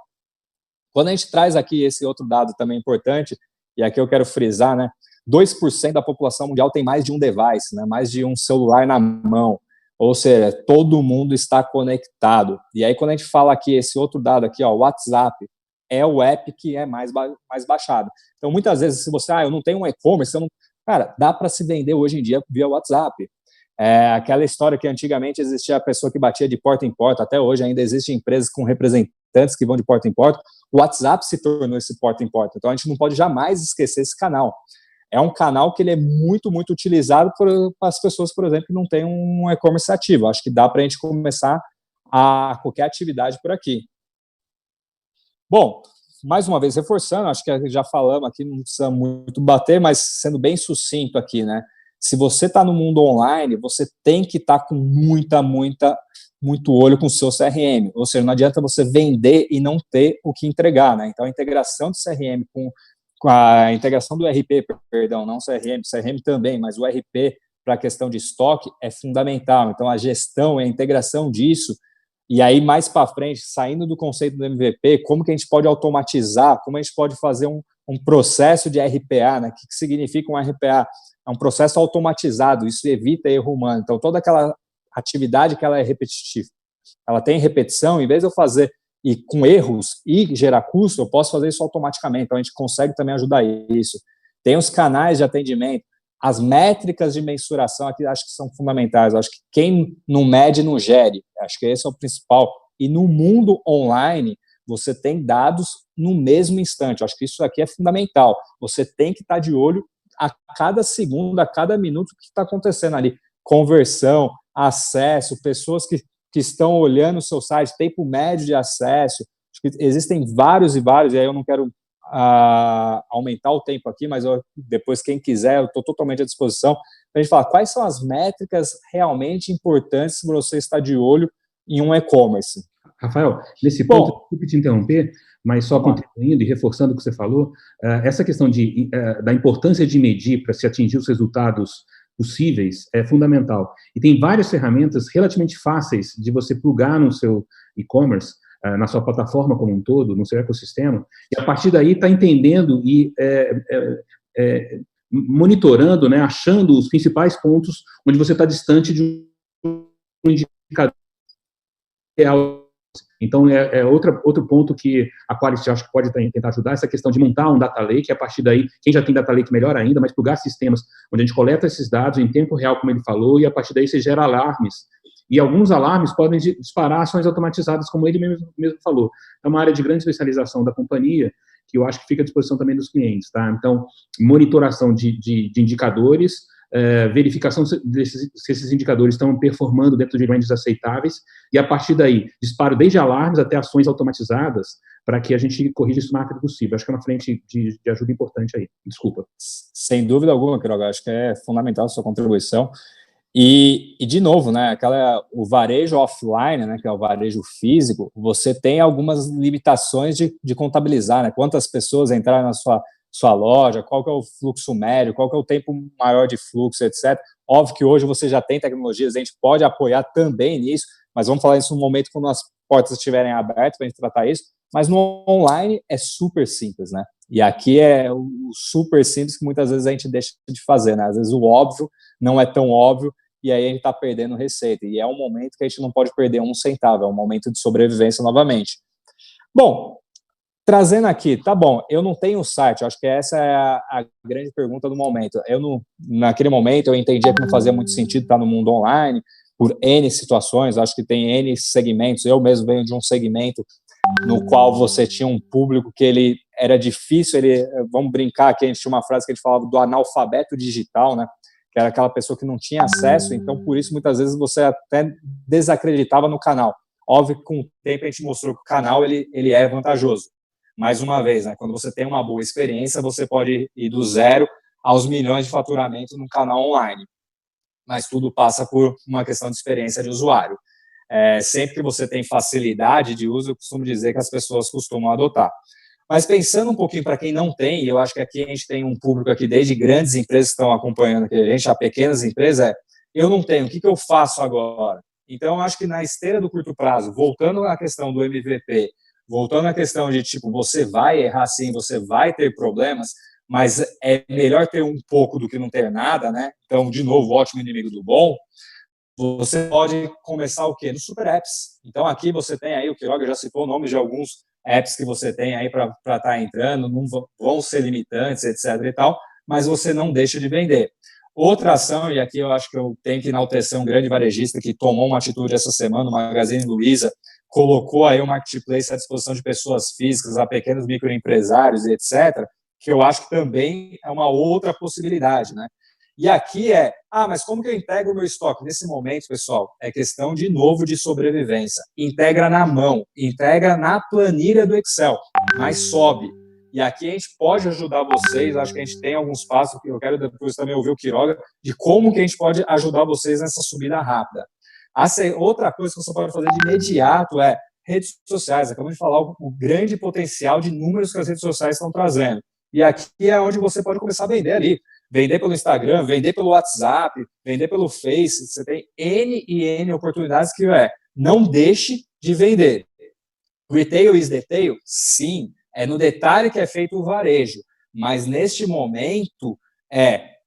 C: Quando a gente traz aqui esse outro dado também importante, e aqui eu quero frisar, né, 2% da população mundial tem mais de um device, né, mais de um celular na mão, ou seja, todo mundo está conectado. E aí quando a gente fala aqui, esse outro dado aqui, ó, WhatsApp, é o app que é mais baixado. Então, muitas vezes, se você, eu não tenho um e-commerce, cara, dá para se vender hoje em dia via WhatsApp. Aquela história que antigamente existia a pessoa que batia de porta em porta, até hoje ainda existem empresas com representantes que vão de porta em porta, o WhatsApp se tornou esse porta em porta. Então, a gente não pode jamais esquecer esse canal. É um canal que ele é muito utilizado por as pessoas, por exemplo, que não têm um e-commerce ativo. Acho que dá para a gente começar a qualquer atividade por aqui. Bom, mais uma vez reforçando, acho que já falamos aqui, não precisa muito bater, mas sendo bem sucinto aqui, né? Se você está no mundo online, você tem que estar com muito olho com o seu CRM, ou seja, não adianta você vender e não ter o que entregar, né? Então, a integração do CRM com a integração do RP, perdão, não CRM também, mas o RP para a questão de estoque é fundamental. Então, a gestão e a integração disso. E aí, mais para frente, saindo do conceito do MVP, como que a gente pode automatizar, como a gente pode fazer um processo de RPA, né? O que significa um RPA? É um processo automatizado, isso evita erro humano. Então, toda aquela atividade que ela é repetitiva, ela tem repetição, em vez de eu fazer e com erros e gerar custo, eu posso fazer isso automaticamente. Então, a gente consegue também ajudar isso. Tem os canais de atendimento, as métricas de mensuração aqui acho que são fundamentais. Acho que quem não mede, não gere. Acho que esse é o principal. E no mundo online, você tem dados no mesmo instante. Acho que isso aqui é fundamental. Você tem que estar de olho a cada segundo, a cada minuto, o que está acontecendo ali. Conversão, acesso, pessoas que estão olhando o seu site, tempo médio de acesso. Acho que existem vários, e aí eu não quero aumentar o tempo aqui, mas depois, quem quiser, eu estou totalmente à disposição para a gente falar quais são as métricas realmente importantes se você está de olho em um e-commerce.
A: Rafael, nesse ponto, desculpe te interromper, mas só contribuindo e reforçando o que você falou, essa questão da importância de medir para se atingir os resultados possíveis é fundamental. E tem várias ferramentas relativamente fáceis de você plugar no seu e-commerce, na sua plataforma como um todo, no seu ecossistema, e a partir daí está entendendo e monitorando, né, achando os principais pontos onde você está distante de um indicador real. Então, outro ponto que a Quality acho que pode tentar ajudar, essa questão de montar um data lake, a partir daí, quem já tem data lake melhor ainda, mas plugar sistemas onde a gente coleta esses dados em tempo real, como ele falou, e a partir daí você gera alarmes E alguns alarmes podem disparar ações automatizadas, como ele mesmo falou. É uma área de grande especialização da companhia, que eu acho que fica à disposição também dos clientes, tá? Então, monitoração de indicadores, verificação se esses indicadores estão performando dentro de ranges aceitáveis, e a partir daí, disparo desde alarmes até ações automatizadas, para que a gente corrija isso o mais rápido possível. Acho que é uma frente de ajuda importante aí. Desculpa.
C: Sem dúvida alguma, Quiroga, acho que é fundamental a sua contribuição. E de novo, né, o varejo offline, né, que é o varejo físico, você tem algumas limitações de contabilizar, né, quantas pessoas entraram na sua loja, qual que é o fluxo médio, qual que é o tempo maior de fluxo, etc. Óbvio que hoje você já tem tecnologias, a gente pode apoiar também nisso, mas vamos falar isso no momento quando as portas estiverem abertas para a gente tratar isso, mas no online é super simples, né? E aqui é o super simples que muitas vezes a gente deixa de fazer, né? Às vezes o óbvio não é tão óbvio, e aí a gente está perdendo receita. E é um momento que a gente não pode perder um centavo, é um momento de sobrevivência novamente. Bom, trazendo aqui, tá bom, eu não tenho site, acho que essa é a grande pergunta do momento. Naquele momento, eu entendia que não fazia muito sentido estar no mundo online, por N situações, acho que tem N segmentos, eu mesmo venho de um segmento no qual você tinha um público que ele era difícil, vamos brincar aqui, a gente tinha uma frase que a gente falava do analfabeto digital, né? Que era aquela pessoa que não tinha acesso, então por isso muitas vezes você até desacreditava no canal. Óbvio que com o tempo a gente mostrou que o canal ele é vantajoso. Mais uma vez, né, quando você tem uma boa experiência, você pode ir do 0 aos milhões de faturamento no canal online. Mas tudo passa por uma questão de experiência de usuário. Sempre que você tem facilidade de uso, eu costumo dizer que as pessoas costumam adotar. Mas pensando um pouquinho para quem não tem, e eu acho que aqui a gente tem um público aqui, desde grandes empresas que estão acompanhando aqui, a gente, a pequenas empresas, eu não tenho, o que eu faço agora? Então, eu acho que na esteira do curto prazo, voltando à questão do MVP, voltando à questão de, tipo, você vai errar sim, você vai ter problemas, mas é melhor ter um pouco do que não ter nada, né? Então, de novo, ótimo inimigo do bom. Você pode começar o quê? Nos super apps. Então, aqui você tem aí, o Quiroga já citou o nome de alguns apps que você tem aí para estar entrando, não vão ser limitantes, etc. e tal, mas você não deixa de vender. Outra ação, e aqui eu acho que eu tenho que enaltecer um grande varejista que tomou uma atitude essa semana, o Magazine Luiza, colocou aí o marketplace à disposição de pessoas físicas, a pequenos microempresários, etc., que eu acho que também é uma outra possibilidade, né? E aqui mas como que eu integro o meu estoque? Nesse momento, pessoal, é questão, de novo, de sobrevivência. Integra na mão, integra na planilha do Excel, mas sobe. E aqui a gente pode ajudar vocês, acho que a gente tem alguns passos, que eu quero depois também ouvir o Quiroga, de como que a gente pode ajudar vocês nessa subida rápida. Outra coisa que você pode fazer de imediato é redes sociais. Acabamos de falar o grande potencial de números que as redes sociais estão trazendo. E aqui é onde você pode começar a vender ali. Vender pelo Instagram, vender pelo WhatsApp, vender pelo Face. Você tem N e N oportunidades que não deixe de vender. Retail is detail? Sim. É no detalhe que é feito o varejo. Mas neste momento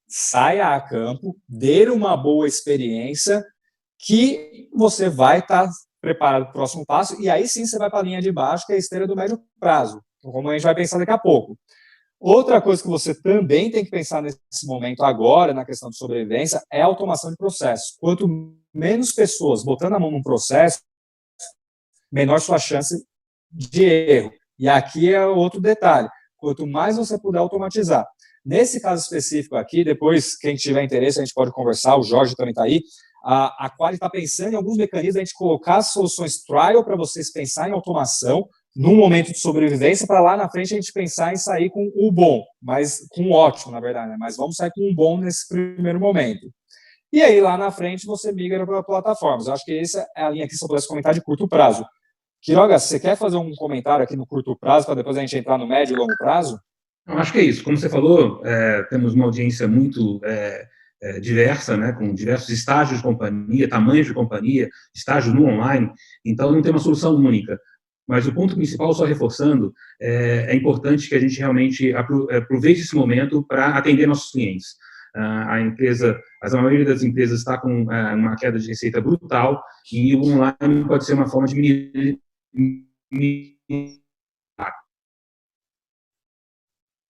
C: saia a campo, dê uma boa experiência que você vai estar preparado para o próximo passo e aí sim você vai para a linha de baixo, que é a esteira do médio prazo, como a gente vai pensar daqui a pouco. Outra coisa que você também tem que pensar nesse momento agora, na questão de sobrevivência, é a automação de processos. Quanto menos pessoas botando a mão num processo, menor sua chance de erro. E aqui é outro detalhe. Quanto mais você puder automatizar. Nesse caso específico aqui, depois, quem tiver interesse, a gente pode conversar, o Jorge também está aí. A Quali está pensando em alguns mecanismos, a gente colocar soluções trial para vocês pensar em automação, num momento de sobrevivência, para lá na frente a gente pensar em sair com o bom, mas com o ótimo, na verdade, né? Mas vamos sair com o bom nesse primeiro momento. E aí, lá na frente, você migra para plataformas. Eu acho que essa é a linha aqui, se eu pudesse comentar, de curto prazo. Quiroga, você quer fazer um comentário aqui no curto prazo, para depois a gente entrar no médio e longo prazo?
A: Eu acho que é isso. Como você falou, temos uma audiência muito diversa, né, com diversos estágios de companhia, tamanhos de companhia, estágios no online, então não tem uma solução única. Mas o ponto principal, só reforçando, é importante que a gente realmente aproveite esse momento para atender nossos clientes. A maioria das empresas está com uma queda de receita brutal e o online pode ser uma forma de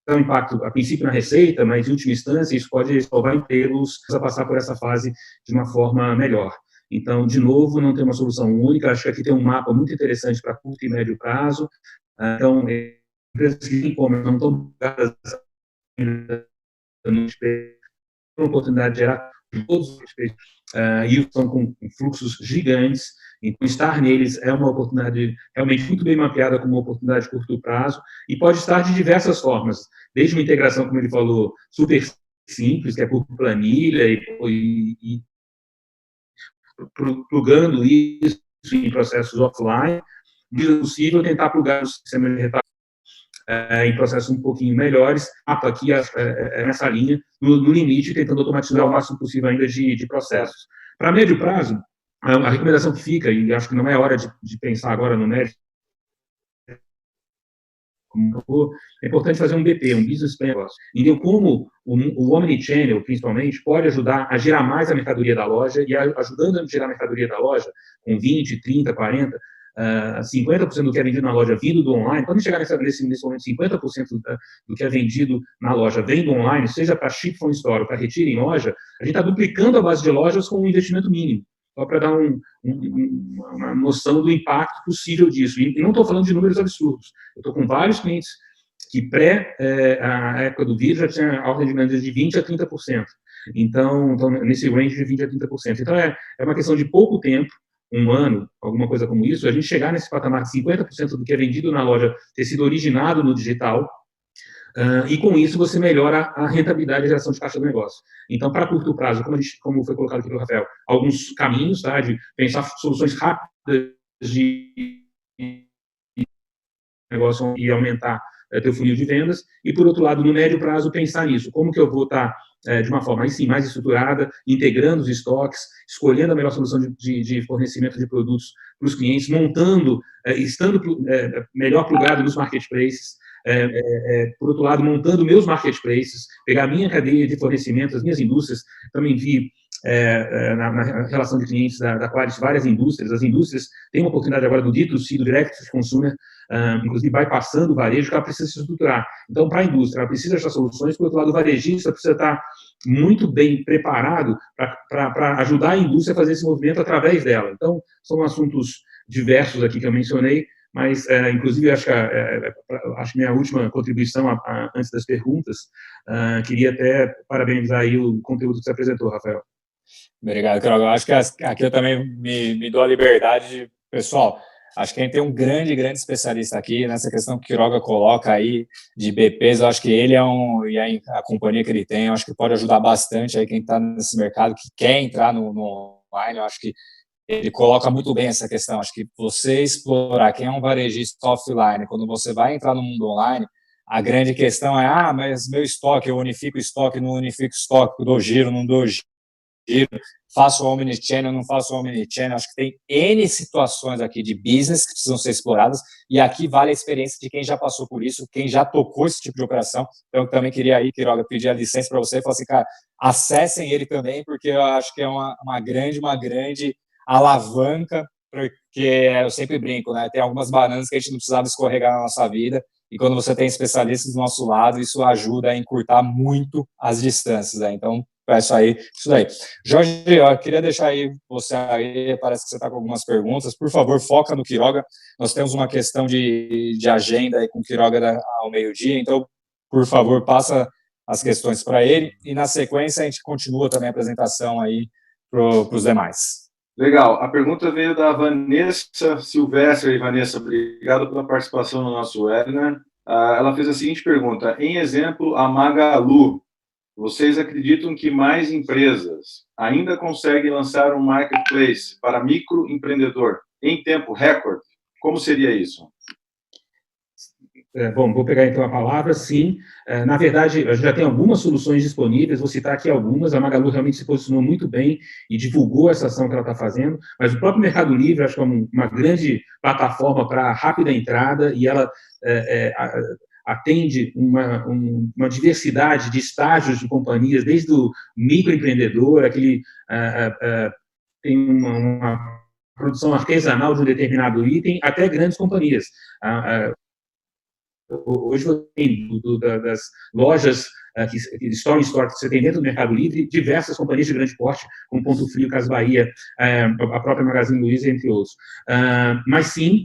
A: um impacto, a princípio, na receita, mas, em última instância, isso pode salvar empregos a passar por essa fase de uma forma melhor. Então, de novo, não tem uma solução única. Acho que aqui tem um mapa muito interessante para curto e médio prazo. Então, empresas que e-commerce não estão ligadas uma oportunidade de gerar todos os respeitos, e estão com fluxos gigantes. Então, estar neles é uma oportunidade realmente muito bem mapeada como uma oportunidade de curto prazo, e pode estar de diversas formas, desde uma integração, como ele falou, super simples, que é por planilha, e plugando isso em processos offline, se possível, tentar plugar no sistema de retalho em processos um pouquinho melhores, aqui nessa linha, no limite, tentando automatizar o máximo possível ainda de processos. Para médio prazo, a recomendação que fica, e acho que não é hora de pensar agora no médio, é importante fazer um BP, um Business Plan, entender como o Omnichannel, principalmente, pode ajudar a gerar mais a mercadoria da loja, e ajudando a gerar a mercadoria da loja, com 20, 30, 40, 50% do que é vendido na loja vindo do online. Quando chegar nesse momento, 50% do que é vendido na loja vem do online, seja para ship from store ou para retiro em loja, a gente está duplicando a base de lojas com um investimento mínimo, só para dar uma noção do impacto possível disso. E não estou falando de números absurdos. Eu estou com vários clientes que a época do vírus já tinha a ordem de grandeza de 20% a 30%. Então, nesse range de 20% a 30%. Então, é uma questão de pouco tempo, um ano, alguma coisa como isso, a gente chegar nesse patamar de 50% do que é vendido na loja ter sido originado no digital, e com isso você melhora a rentabilidade e a geração de caixa do negócio. Então, para curto prazo, como foi colocado aqui pelo Rafael, alguns caminhos, tá, de pensar soluções rápidas de negócio e aumentar teu funil de vendas, e, por outro lado, no médio prazo, pensar nisso, como que eu vou estar de uma forma, aí sim, mais estruturada, integrando os estoques, escolhendo a melhor solução de fornecimento de produtos para os clientes, montando, estando melhor plugado nos marketplaces, por outro lado, montando meus marketplaces, pegar a minha cadeia de fornecimento, as minhas indústrias. Também vi na relação de clientes da Qualis várias indústrias. As indústrias têm uma oportunidade agora do D2C, do Direct to Consumer, inclusive bypassando o varejo, que ela precisa se estruturar. Então, para a indústria, ela precisa achar soluções. Por outro lado, o varejista precisa estar muito bem preparado para ajudar a indústria a fazer esse movimento através dela. Então, são assuntos diversos aqui que eu mencionei, mas, inclusive, acho que minha última contribuição antes das perguntas, queria até parabenizar aí o conteúdo que você apresentou, Rafael.
C: Obrigado, Carol. Eu acho que aqui eu também me dou a liberdade de, pessoal, acho que a gente tem um grande especialista aqui nessa questão que o Quiroga coloca aí de BPs. Eu acho que ele e a companhia que ele tem, eu acho que pode ajudar bastante aí quem está nesse mercado, que quer entrar no online. Eu acho que ele coloca muito bem essa questão. Acho que você explorar quem é um varejista offline, quando você vai entrar no mundo online, a grande questão é, mas meu estoque, eu unifico estoque, não unifico estoque, dou giro, não dou giro, faço omnichannel, não faço omnichannel. Acho que tem N situações aqui de business que precisam ser exploradas, e aqui vale a experiência de quem já passou por isso, quem já tocou esse tipo de operação. Então, eu também queria aí, Quiroga, pedir a licença para você e falar assim, cara, acessem ele também, porque eu acho que é uma grande alavanca, porque eu sempre brinco, né? Tem algumas bananas que a gente não precisava escorregar na nossa vida, e quando você tem especialistas do nosso lado, isso ajuda a encurtar muito as distâncias, né? Então, é isso daí. Jorge, eu queria deixar aí você aí, parece que você está com algumas perguntas. Por favor, foca no Quiroga. Nós temos uma questão de agenda aí com o Quiroga ao meio-dia, então, por favor, passa as questões para ele, e na sequência a gente continua também a apresentação aí para os demais.
B: Legal. A pergunta veio da Vanessa Silvestre. Vanessa, obrigado pela participação no nosso webinar. Ela fez a seguinte pergunta: em exemplo, a Magalu, vocês acreditam que mais empresas ainda conseguem lançar um marketplace para microempreendedor em tempo recorde? Como seria isso?
A: Bom, vou pegar então a palavra. Sim, na verdade, a gente já tem algumas soluções disponíveis, vou citar aqui algumas. A Magalu realmente se posicionou muito bem e divulgou essa ação que ela está fazendo, mas o próprio Mercado Livre, acho que é uma grande plataforma para rápida entrada, e ela atende uma diversidade de estágios de companhias, desde o microempreendedor, aquele tem uma produção artesanal de um determinado item, até grandes companhias. Hoje das lojas store in store, que você tem dentro do Mercado Livre, diversas companhias de grande porte, como Ponto Frio, Casas Bahia, a própria Magazine Luiza, entre outros. Mas sim,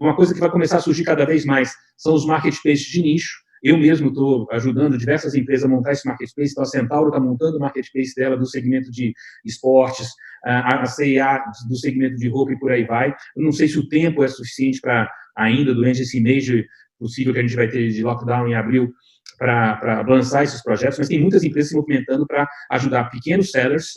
A: uma coisa que vai começar a surgir cada vez mais são os marketplaces de nicho. Eu mesmo estou ajudando diversas empresas a montar esse marketplace, então a Centauro está montando o marketplace dela do segmento de esportes, a C&A do segmento de roupa e por aí vai. Eu não sei se o tempo é suficiente para ainda, durante esse mês possível que a gente vai ter de lockdown em abril, para lançar esses projetos, mas tem muitas empresas se movimentando para ajudar pequenos sellers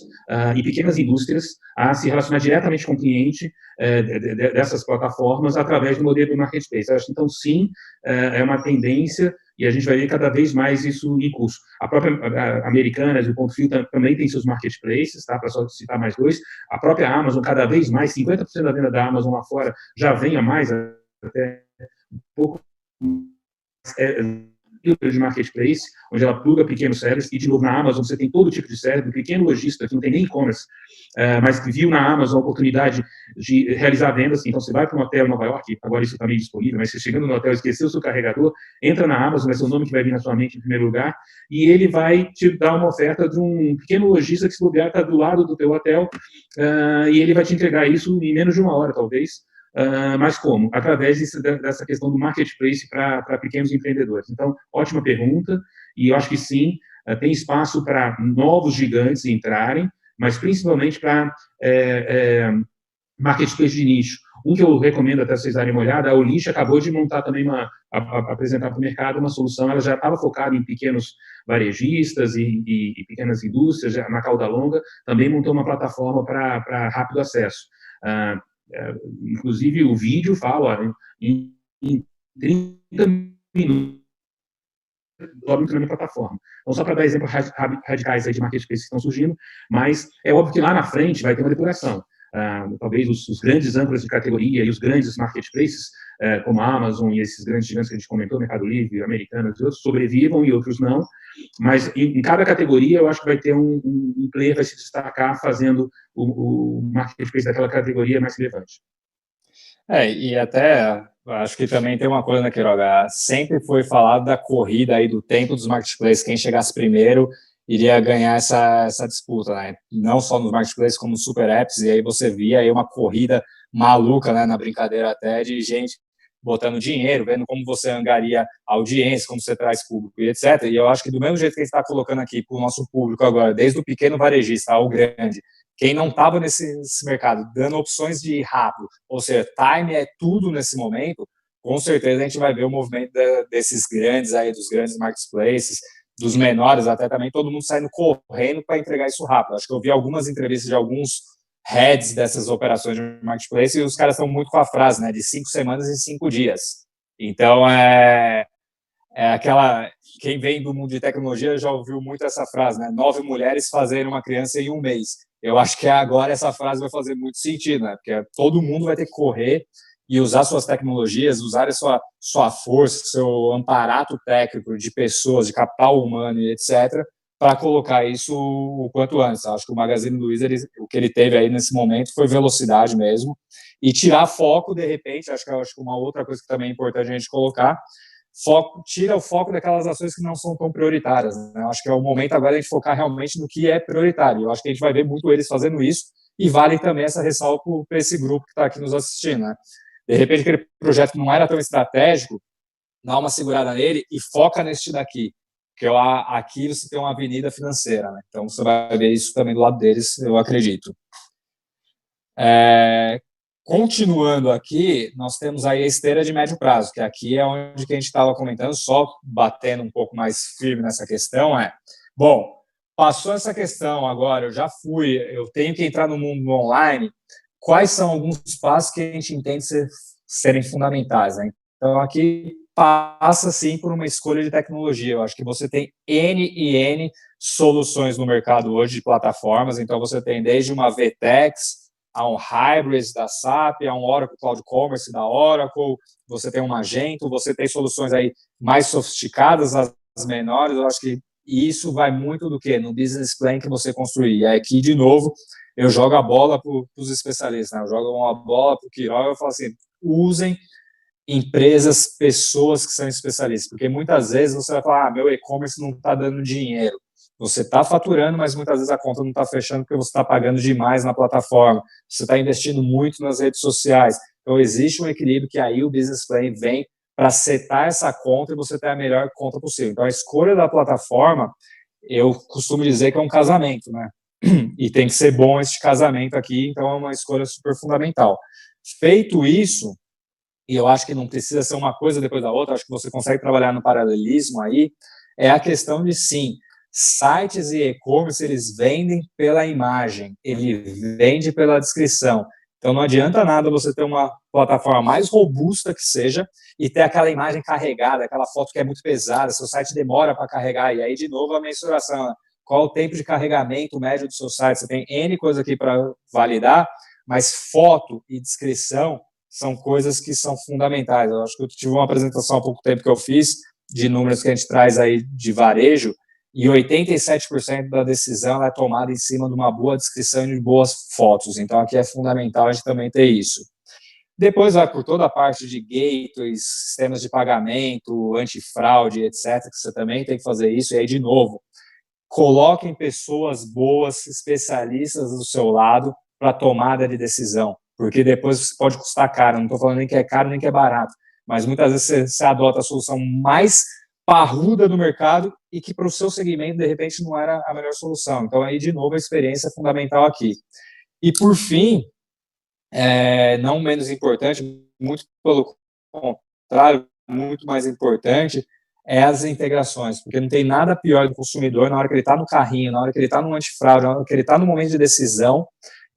A: e pequenas indústrias a se relacionar diretamente com o cliente dessas plataformas através do modelo do marketplace. Acho que, então, sim, é uma tendência e a gente vai ver cada vez mais isso em curso. A própria Americanas e o Ponto Frio também tem seus marketplaces, tá? Para só citar mais dois. A própria Amazon, cada vez mais, 50% da venda da Amazon lá fora já vem a mais, até um pouco de marketplace, onde ela pluga pequenos sellers, e de novo na Amazon você tem todo tipo de seller, um pequeno lojista que não tem nem e-commerce, mas que viu na Amazon a oportunidade de realizar vendas. Então você vai para um hotel em Nova York, agora isso está meio disponível, mas você chegando no hotel, esqueceu o seu carregador, entra na Amazon, vai ser o nome que vai vir na sua mente em primeiro lugar, e ele vai te dar uma oferta de um pequeno lojista que, se bobear, está do lado do teu hotel, e ele vai te entregar isso em menos de uma hora, talvez. Mas como? Através dessa questão do marketplace para pequenos empreendedores. Então, ótima pergunta, e eu acho que sim, tem espaço para novos gigantes entrarem, mas principalmente para marketplace de nicho. Um que eu recomendo até vocês darem uma olhada, a Olish acabou de montar também, apresentar para o mercado uma solução. Ela já estava focada em pequenos varejistas e pequenas indústrias, na cauda longa, também montou uma plataforma para rápido acesso. Inclusive, o vídeo fala em 30 minutos na minha plataforma. Então, só para dar exemplos radicais aí de marketplaces que estão surgindo, mas é óbvio que lá na frente vai ter uma depuração. Talvez os grandes âncoras de categoria e os grandes marketplaces, como a Amazon e esses grandes gigantes que a gente comentou, Mercado Livre, Americanas e outros, sobrevivam e outros não, mas em cada categoria eu acho que vai ter um player que vai se destacar fazendo o marketplace daquela categoria mais relevante.
C: E até acho que também tem uma coisa, né, Quiroga? Sempre foi falado da corrida aí do tempo dos marketplaces, quem chegasse primeiro iria ganhar essa disputa, né? Não só nos marketplaces, como nos super apps, e aí você via aí uma corrida maluca, né, na brincadeira até, de gente botando dinheiro, vendo como você angaria audiência, como você traz público e etc. E eu acho que do mesmo jeito que a gente está colocando aqui para o nosso público agora, desde o pequeno varejista ao grande, quem não estava nesse mercado, dando opções de rápido, ou seja, time é tudo nesse momento, com certeza a gente vai ver o movimento desses grandes aí, dos grandes marketplaces, dos menores até também, todo mundo saindo correndo para entregar isso rápido. Acho que eu vi algumas entrevistas de alguns heads dessas operações de marketplace e os caras estão muito com a frase, né, de 5 semanas em 5 dias. Então, aquela... Quem vem do mundo de tecnologia já ouviu muito essa frase, né, 9 mulheres fazerem uma criança em 1 mês. Eu acho que agora essa frase vai fazer muito sentido, né, porque todo mundo vai ter que correr e usar suas tecnologias, usar a sua força, seu amparato técnico de pessoas, de capital humano e etc., para colocar isso o quanto antes. Acho que o Magazine Luiza, o que ele teve aí nesse momento foi velocidade mesmo, e tirar foco, de repente, acho que uma outra coisa que também é importante a gente colocar, tira o foco daquelas ações que não são tão prioritárias, né? Acho que é o momento agora de a gente focar realmente no que é prioritário. Eu acho que a gente vai ver muito eles fazendo isso, e vale também essa ressalva para esse grupo que está aqui nos assistindo, né? De repente, aquele projeto que não era tão estratégico, dá uma segurada nele e foca neste daqui, porque aqui você tem uma avenida financeira, né? Então você vai ver isso também do lado deles, eu acredito. Continuando aqui, nós temos aí a esteira de médio prazo, que aqui é onde que a gente estava comentando, só batendo um pouco mais firme nessa questão, bom, passou essa questão agora, eu tenho que entrar no mundo online, quais são alguns passos que a gente entende serem fundamentais, né? Então, aqui passa, sim, por uma escolha de tecnologia. Eu acho que você tem N soluções no mercado hoje de plataformas. Então, você tem desde uma VTEX, a um Hybris da SAP, a um Oracle Cloud Commerce da Oracle, você tem um Magento, você tem soluções aí mais sofisticadas, as menores. Eu acho que isso vai muito do que? No business plan que você construir. E aqui, de novo, eu jogo a bola para os especialistas, né? Eu jogo uma bola para o Quiroga e eu falo assim, usem empresas, pessoas que são especialistas, porque muitas vezes você vai falar, meu e-commerce não está dando dinheiro. Você está faturando, mas muitas vezes a conta não está fechando porque você está pagando demais na plataforma, você está investindo muito nas redes sociais. Então, existe um equilíbrio que aí o Business Plan vem para setar essa conta e você ter a melhor conta possível. Então, a escolha da plataforma, eu costumo dizer que é um casamento, né? E tem que ser bom esse casamento aqui, então é uma escolha super fundamental. Feito isso, e eu acho que não precisa ser uma coisa depois da outra, acho que você consegue trabalhar no paralelismo aí, é a questão de, sim, sites e e-commerce, eles vendem pela imagem, ele vende pela descrição. Então, não adianta nada você ter uma plataforma mais robusta que seja e ter aquela imagem carregada, aquela foto que é muito pesada, seu site demora para carregar, e aí, de novo, a mensuração, qual o tempo de carregamento médio do seu site, você tem N coisa aqui para validar, mas foto e descrição são coisas que são fundamentais. Eu acho que eu tive uma apresentação há pouco tempo que eu fiz de números que a gente traz aí de varejo, e 87% da decisão é tomada em cima de uma boa descrição e de boas fotos. Então, aqui é fundamental a gente também ter isso. Depois vai por toda a parte de gateways, sistemas de pagamento, antifraude, etc., que você também tem que fazer isso. E aí, de novo, coloquem pessoas boas, especialistas do seu lado para tomada de decisão, porque depois pode custar caro. Não estou falando nem que é caro nem que é barato, mas muitas vezes você adota a solução mais parruda do mercado e que para o seu segmento, de repente, não era a melhor solução. Então, aí, de novo, a experiência é fundamental aqui. E, por fim, não menos importante, muito pelo contrário, muito mais importante, é as integrações, porque não tem nada pior do consumidor na hora que ele está no carrinho, na hora que ele está no antifraude, na hora que ele está no momento de decisão,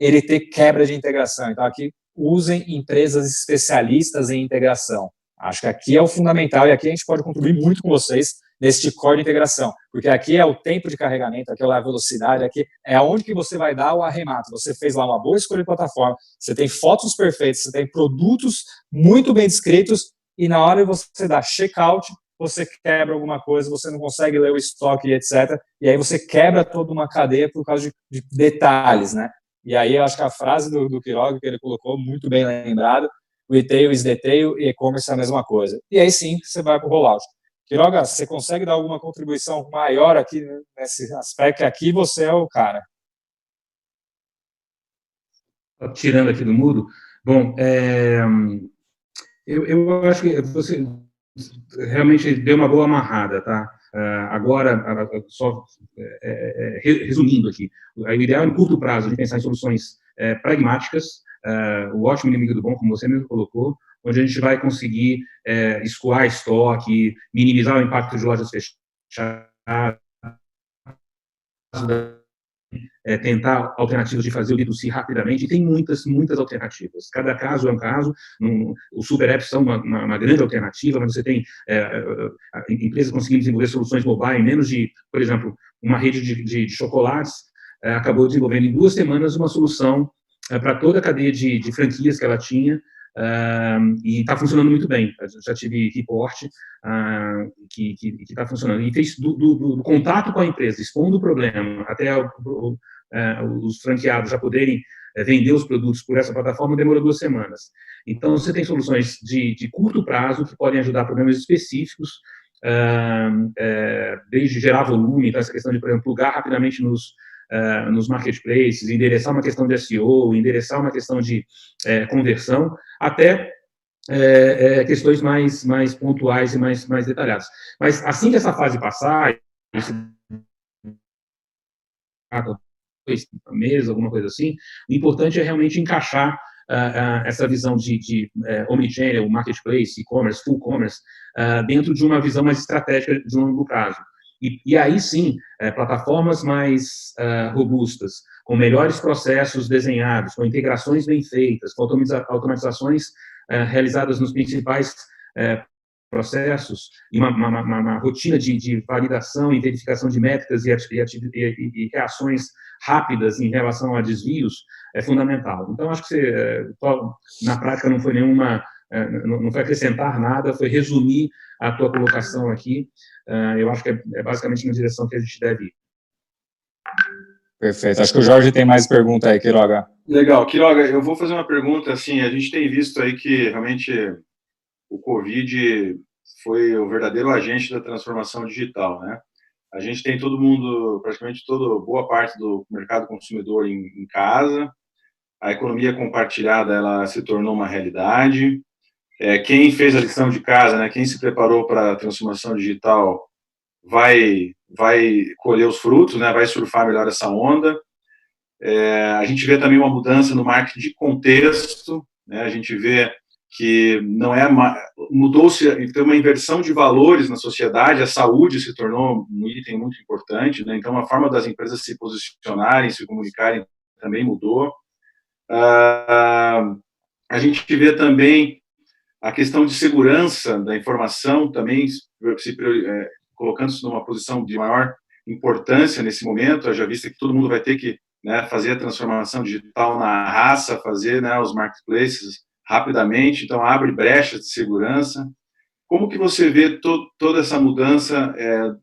C: ele ter quebra de integração. Então, aqui, usem empresas especialistas em integração. Acho que aqui é o fundamental e aqui a gente pode contribuir muito com vocês nesse core de integração, porque aqui é o tempo de carregamento, aqui é a velocidade, aqui é onde que você vai dar o arremate. Você fez lá uma boa escolha de plataforma, você tem fotos perfeitas, você tem produtos muito bem descritos e na hora de você dar checkout, você quebra alguma coisa, você não consegue ler o estoque, etc. E aí você quebra toda uma cadeia por causa de detalhes, né? E aí eu acho que a frase do Quiroga que ele colocou, muito bem lembrado, retail is detail e e-commerce é a mesma coisa. E aí sim, você vai para o rollout. Quiroga, você consegue dar alguma contribuição maior aqui nesse aspecto? Aqui você é o cara.
A: Tirando aqui do mudo, bom, eu acho que você realmente deu uma boa amarrada, tá? Agora, só resumindo aqui, o ideal é, no curto prazo, de pensar em soluções pragmáticas, o ótimo inimigo do bom, como você mesmo colocou, onde a gente vai conseguir escoar estoque, minimizar o impacto de lojas fechadas, tentar alternativas de fazer o D2C rapidamente, e tem muitas alternativas. Cada caso é um caso, os super apps são uma grande alternativa, mas você tem empresas conseguindo desenvolver soluções mobile em menos de, por exemplo, uma rede de chocolates acabou desenvolvendo em 2 semanas uma solução para toda a cadeia de franquias que ela tinha, e está funcionando muito bem. Eu já tive reporte que está funcionando. E fez do contato com a empresa, expondo o problema, até os franqueados já poderem vender os produtos por essa plataforma, demorou 2 semanas. Então, você tem soluções de curto prazo que podem ajudar problemas específicos, desde gerar volume, então essa questão de, por exemplo, plugar rapidamente nos marketplaces, endereçar uma questão de SEO, endereçar uma questão de conversão, até questões mais pontuais e mais detalhadas. Mas assim que essa fase passar, meses, alguma coisa assim, o importante é realmente encaixar essa visão de omnichannel, marketplace, e-commerce, full commerce, dentro de uma visão mais estratégica de longo prazo. E aí sim, plataformas mais robustas, com melhores processos desenhados, com integrações bem feitas, com automatizações realizadas nos principais processos, e uma rotina de validação e verificação de métricas e reações rápidas em relação a desvios é fundamental. Então, acho que na prática não foi não foi acrescentar nada, foi resumir a tua colocação aqui. Eu acho que é basicamente na direção que a gente deve ir.
C: Perfeito. Acho que o Jorge tem mais pergunta aí, Quiroga.
B: Legal. Quiroga, eu vou fazer uma pergunta, assim, a gente tem visto aí que realmente o Covid foi o verdadeiro agente da transformação digital, né? A gente tem todo mundo, praticamente boa parte do mercado consumidor em casa, a economia compartilhada ela se tornou uma realidade. Quem fez a lição de casa, né, quem se preparou para a transformação digital vai colher os frutos, né, vai surfar melhor essa onda. A gente vê também uma mudança no marketing de contexto, né, a gente vê que não é mudou-se, tem uma inversão de valores na sociedade, a saúde se tornou um item muito importante, né, então a forma das empresas se posicionarem, se comunicarem também mudou. A gente vê também a questão de segurança da informação também colocando-se numa posição de maior importância nesse momento, haja vista que todo mundo vai ter que, né, fazer a transformação digital na raça, fazer, né, os marketplaces rapidamente, então abre brechas de segurança. Como que você vê toda essa mudança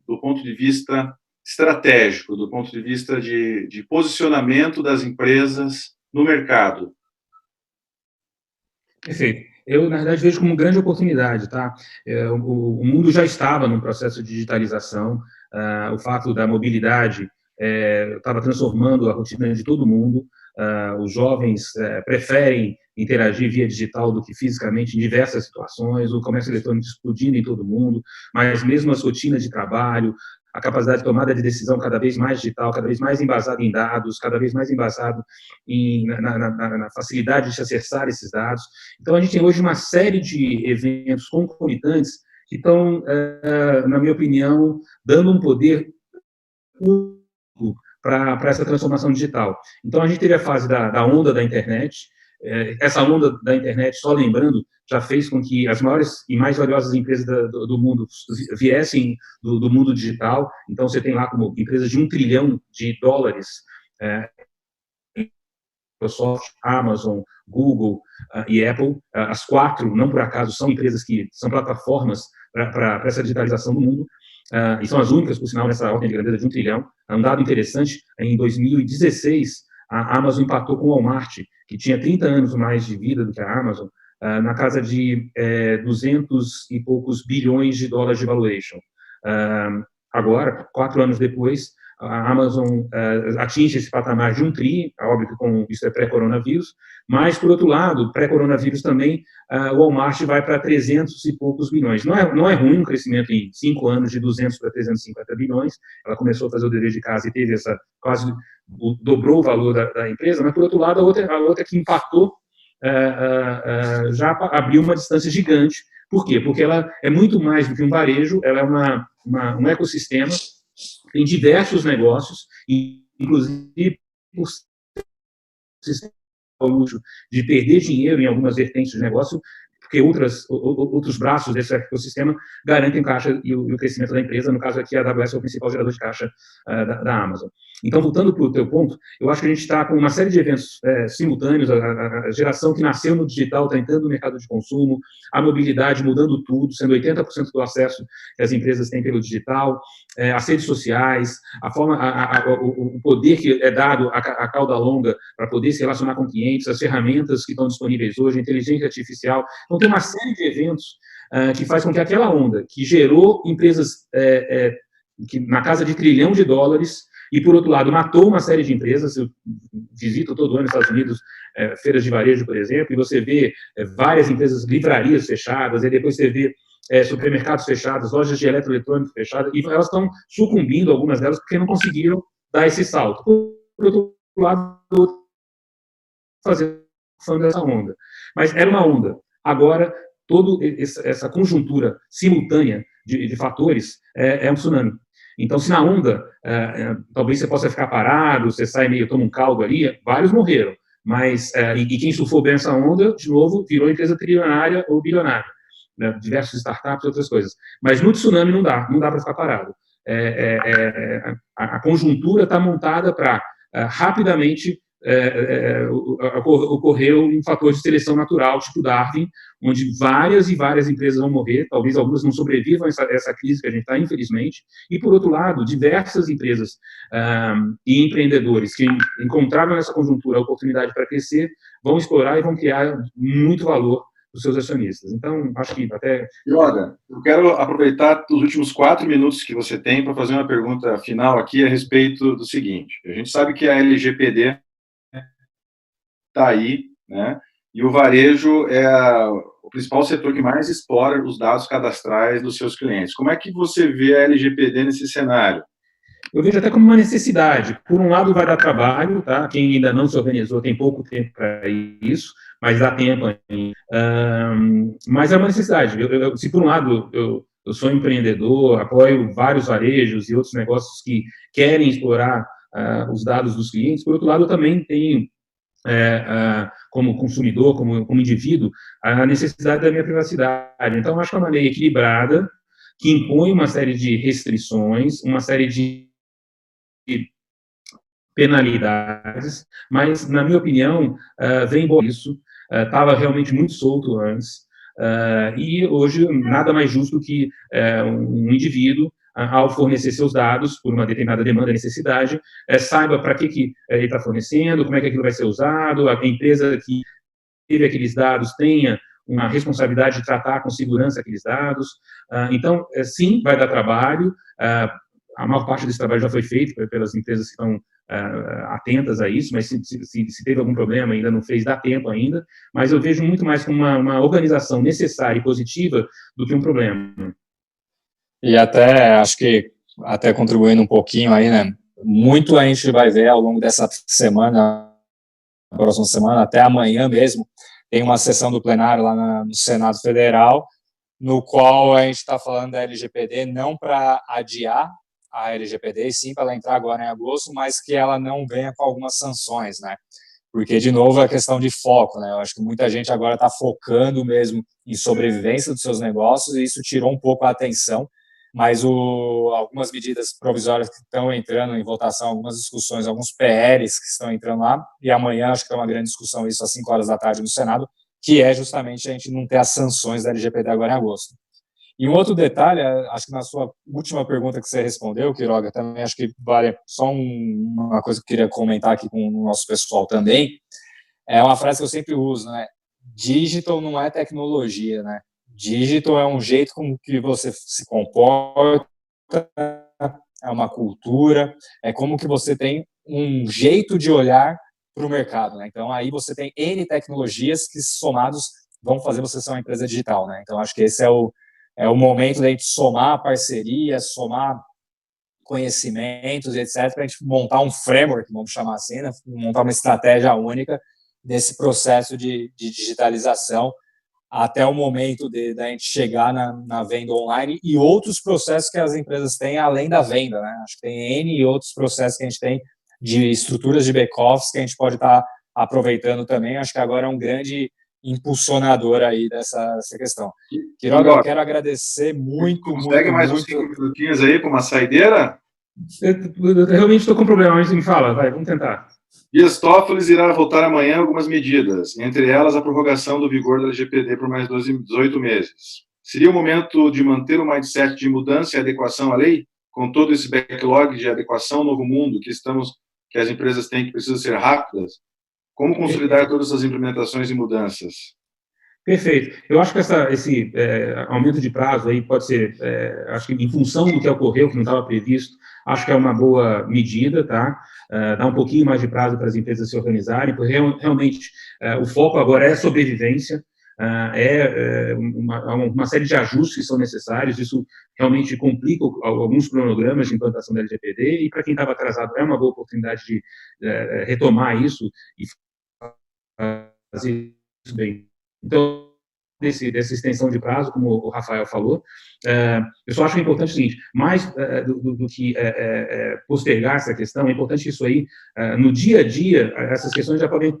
B: do ponto de vista estratégico, do ponto de vista de posicionamento das empresas no mercado?
A: Perfeito. Eu, na verdade, vejo como grande oportunidade, tá? O mundo já estava num processo de digitalização, o fato da mobilidade estava transformando a rotina de todo mundo, os jovens preferem interagir via digital do que fisicamente em diversas situações, o comércio eletrônico explodindo em todo mundo, mas mesmo as rotinas de trabalho, a capacidade de tomada de decisão cada vez mais digital, cada vez mais embasado em dados, cada vez mais embasado na facilidade de se acessar esses dados. Então, a gente tem hoje uma série de eventos concomitantes que estão, na minha opinião, dando um poder para essa transformação digital. Então, a gente teve a fase da onda da internet. Essa onda da internet, só lembrando, já fez com que as maiores e mais valiosas empresas do mundo viessem do mundo digital. Então, você tem lá como empresas de $1 trilhão, Microsoft, Amazon, Google e Apple. As 4, não por acaso, são empresas que são plataformas para essa digitalização do mundo. E são as únicas, por sinal, nessa ordem de grandeza de $1 trilhão. Um dado interessante, em 2016, a Amazon empatou com o Walmart, que tinha 30 anos mais de vida do que a Amazon, na casa de 200 e poucos bilhões de dólares de valuation. Agora, 4 anos depois, a Amazon atinge esse patamar de $1 tri, óbvio que isso é pré-coronavírus, mas, por outro lado, pré-coronavírus também, o Walmart vai para 300 e poucos bilhões. Não é ruim um crescimento em 5 anos de 200 para 350 bilhões, ela começou a fazer o dever de casa e teve quase dobrou o valor da empresa, mas, por outro lado, a outra que impactou já abriu uma distância gigante. Por quê? Porque ela é muito mais do que um varejo, ela é um ecossistema, tem diversos negócios, inclusive por o luxo de perder dinheiro em algumas vertentes de negócio, porque outros braços desse ecossistema garantem caixa e o crescimento da empresa. No caso aqui, a AWS é o principal gerador de caixa da Amazon. Então, voltando para o teu ponto, eu acho que a gente está com uma série de eventos simultâneos, a geração que nasceu no digital está entrando no mercado de consumo, a mobilidade mudando tudo, sendo 80% do acesso que as empresas têm pelo digital, as redes sociais, o poder que é dado à cauda longa para poder se relacionar com clientes, as ferramentas que estão disponíveis hoje, a inteligência artificial. Então, tem uma série de eventos que faz com que aquela onda que gerou empresas na casa de $1 trilhão, e, por outro lado, matou uma série de empresas. Eu visito todo ano nos Estados Unidos, feiras de varejo, por exemplo, e você vê várias empresas, livrarias fechadas, e depois você vê supermercados fechados, lojas de eletroeletrônico fechadas, e elas estão sucumbindo, algumas delas, porque não conseguiram dar esse salto. Por outro lado, fazendo dessa onda. Mas era uma onda. Agora, toda essa conjuntura simultânea de fatores é um tsunami. Então, se na onda, talvez você possa ficar parado, você sai meio, toma um caldo ali, vários morreram. Mas, e quem surfou bem essa onda, de novo, virou empresa trilionária ou bilionária. Né, diversas startups e outras coisas. Mas no tsunami não dá para ficar parado. A conjuntura está montada para rapidamente ocorreu um fator de seleção natural, tipo Darwin, onde várias e várias empresas vão morrer, talvez algumas não sobrevivam a essa crise que a gente está, infelizmente, e, por outro lado, diversas empresas e empreendedores que encontraram nessa conjuntura a oportunidade para crescer, vão explorar e vão criar muito valor para dos seus acionistas. Então, acho que até...
B: Quiroga, eu quero aproveitar os últimos 4 minutos que você tem para fazer uma pergunta final aqui a respeito do seguinte. A gente sabe que a LGPD está aí, né? E o varejo é o principal setor que mais explora os dados cadastrais dos seus clientes. Como é que você vê a LGPD nesse cenário?
A: Eu vejo até como uma necessidade. Por um lado, vai dar trabalho, tá? Quem ainda não se organizou tem pouco tempo para isso, mas dá tempo ainda. Mas é uma necessidade. Se por um lado eu sou empreendedor, apoio vários varejos e outros negócios que querem explorar os dados dos clientes, por outro lado, eu também tenho, como consumidor, como indivíduo, a necessidade da minha privacidade. Então, acho que é uma maneira equilibrada, que impõe uma série de restrições, uma série de penalidades, mas, na minha opinião, vem bom isso, estava realmente muito solto antes, e hoje nada mais justo que um indivíduo, ao fornecer seus dados por uma determinada demanda, necessidade, saiba para que ele está fornecendo, como é que aquilo vai ser usado, a empresa que teve aqueles dados tenha uma responsabilidade de tratar com segurança aqueles dados. Então, sim, vai dar trabalho, a maior parte desse trabalho já foi feito pelas empresas que estão atentas a isso, mas se teve algum problema, ainda não fez, dá tempo ainda, mas eu vejo muito mais como uma organização necessária e positiva do que um problema.
C: E até, acho que, até contribuindo um pouquinho aí, né, muito a gente vai ver ao longo dessa semana, próxima semana, até amanhã mesmo, tem uma sessão do plenário lá no Senado Federal, no qual a gente está falando da LGPD não para adiar a LGPD, e sim para ela entrar agora em agosto, mas que ela não venha com algumas sanções, né? Porque, de novo, é questão de foco, né? Eu acho que muita gente agora está focando mesmo em sobrevivência dos seus negócios, e isso tirou um pouco a atenção, mas algumas medidas provisórias que estão entrando em votação, algumas discussões, alguns PLs que estão entrando lá, e amanhã acho que é uma grande discussão isso às 5 horas da tarde no Senado, que é justamente a gente não ter as sanções da LGPD agora em agosto. E um outro detalhe, acho que na sua última pergunta que você respondeu, Quiroga, também acho que vale só uma coisa que eu queria comentar aqui com o nosso pessoal também, é uma frase que eu sempre uso, né? Digital não é tecnologia, né? Digital é um jeito com que você se comporta, é uma cultura, é como que você tem um jeito de olhar para o mercado, né? Então, aí você tem N tecnologias que, somados, vão fazer você ser uma empresa digital, né? Então, acho que esse é o momento da gente somar parcerias, somar conhecimentos, etc., para a gente montar um framework, vamos chamar assim, né? Montar uma estratégia única desse processo de digitalização até o momento da gente chegar na venda online e outros processos que as empresas têm além da venda, né? Acho que tem N e outros processos que a gente tem de estruturas de back-office que a gente pode estar aproveitando também. Acho que agora é um grande impulsionador aí dessa questão. Quiroga, eu quero agradecer muito,
B: consegue mais uns 5 minutinhos aí para uma saideira?
A: Eu realmente estou com problema, mas me fala, vai, vamos tentar.
B: Dias Toffoli irá votar amanhã algumas medidas, entre elas a prorrogação do vigor da LGPD por mais 18 meses. Seria o momento de manter o mindset de mudança e adequação à lei, com todo esse backlog de adequação ao novo mundo que as empresas têm, que precisam ser rápidas? Como consolidar todas essas implementações e mudanças?
A: Perfeito. Eu acho que esse aumento de prazo aí pode ser, acho que em função do que ocorreu, que não estava previsto, acho que é uma boa medida, tá? Dá um pouquinho mais de prazo para as empresas se organizarem, porque realmente o foco agora é sobrevivência, uma série de ajustes que são necessários, isso realmente complica alguns cronogramas de implantação da LGPD, e para quem estava atrasado é uma boa oportunidade de retomar isso e fazer isso bem. Então, dessa extensão de prazo, como o Rafael falou, eu só acho importante o seguinte, mais do que postergar essa questão, é importante isso aí, no dia a dia, essas questões já podem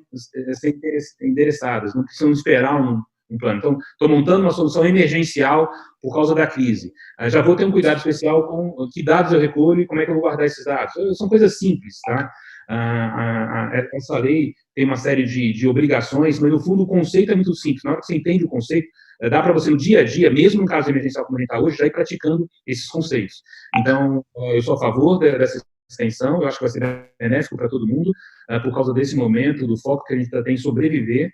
A: ser endereçadas, não precisam esperar um plano. Então, estou montando uma solução emergencial por causa da crise. Já vou ter um cuidado especial com que dados eu recolho e como é que eu vou guardar esses dados. São coisas simples, tá? Essa lei tem uma série de obrigações, mas, no fundo, o conceito é muito simples. Na hora que você entende o conceito, dá para você, no dia a dia, mesmo no caso emergencial como a gente está hoje, já ir praticando esses conceitos. Então, eu sou a favor dessa extensão, eu acho que vai ser benéfico para todo mundo, por causa desse momento, do foco que a gente tem em sobreviver,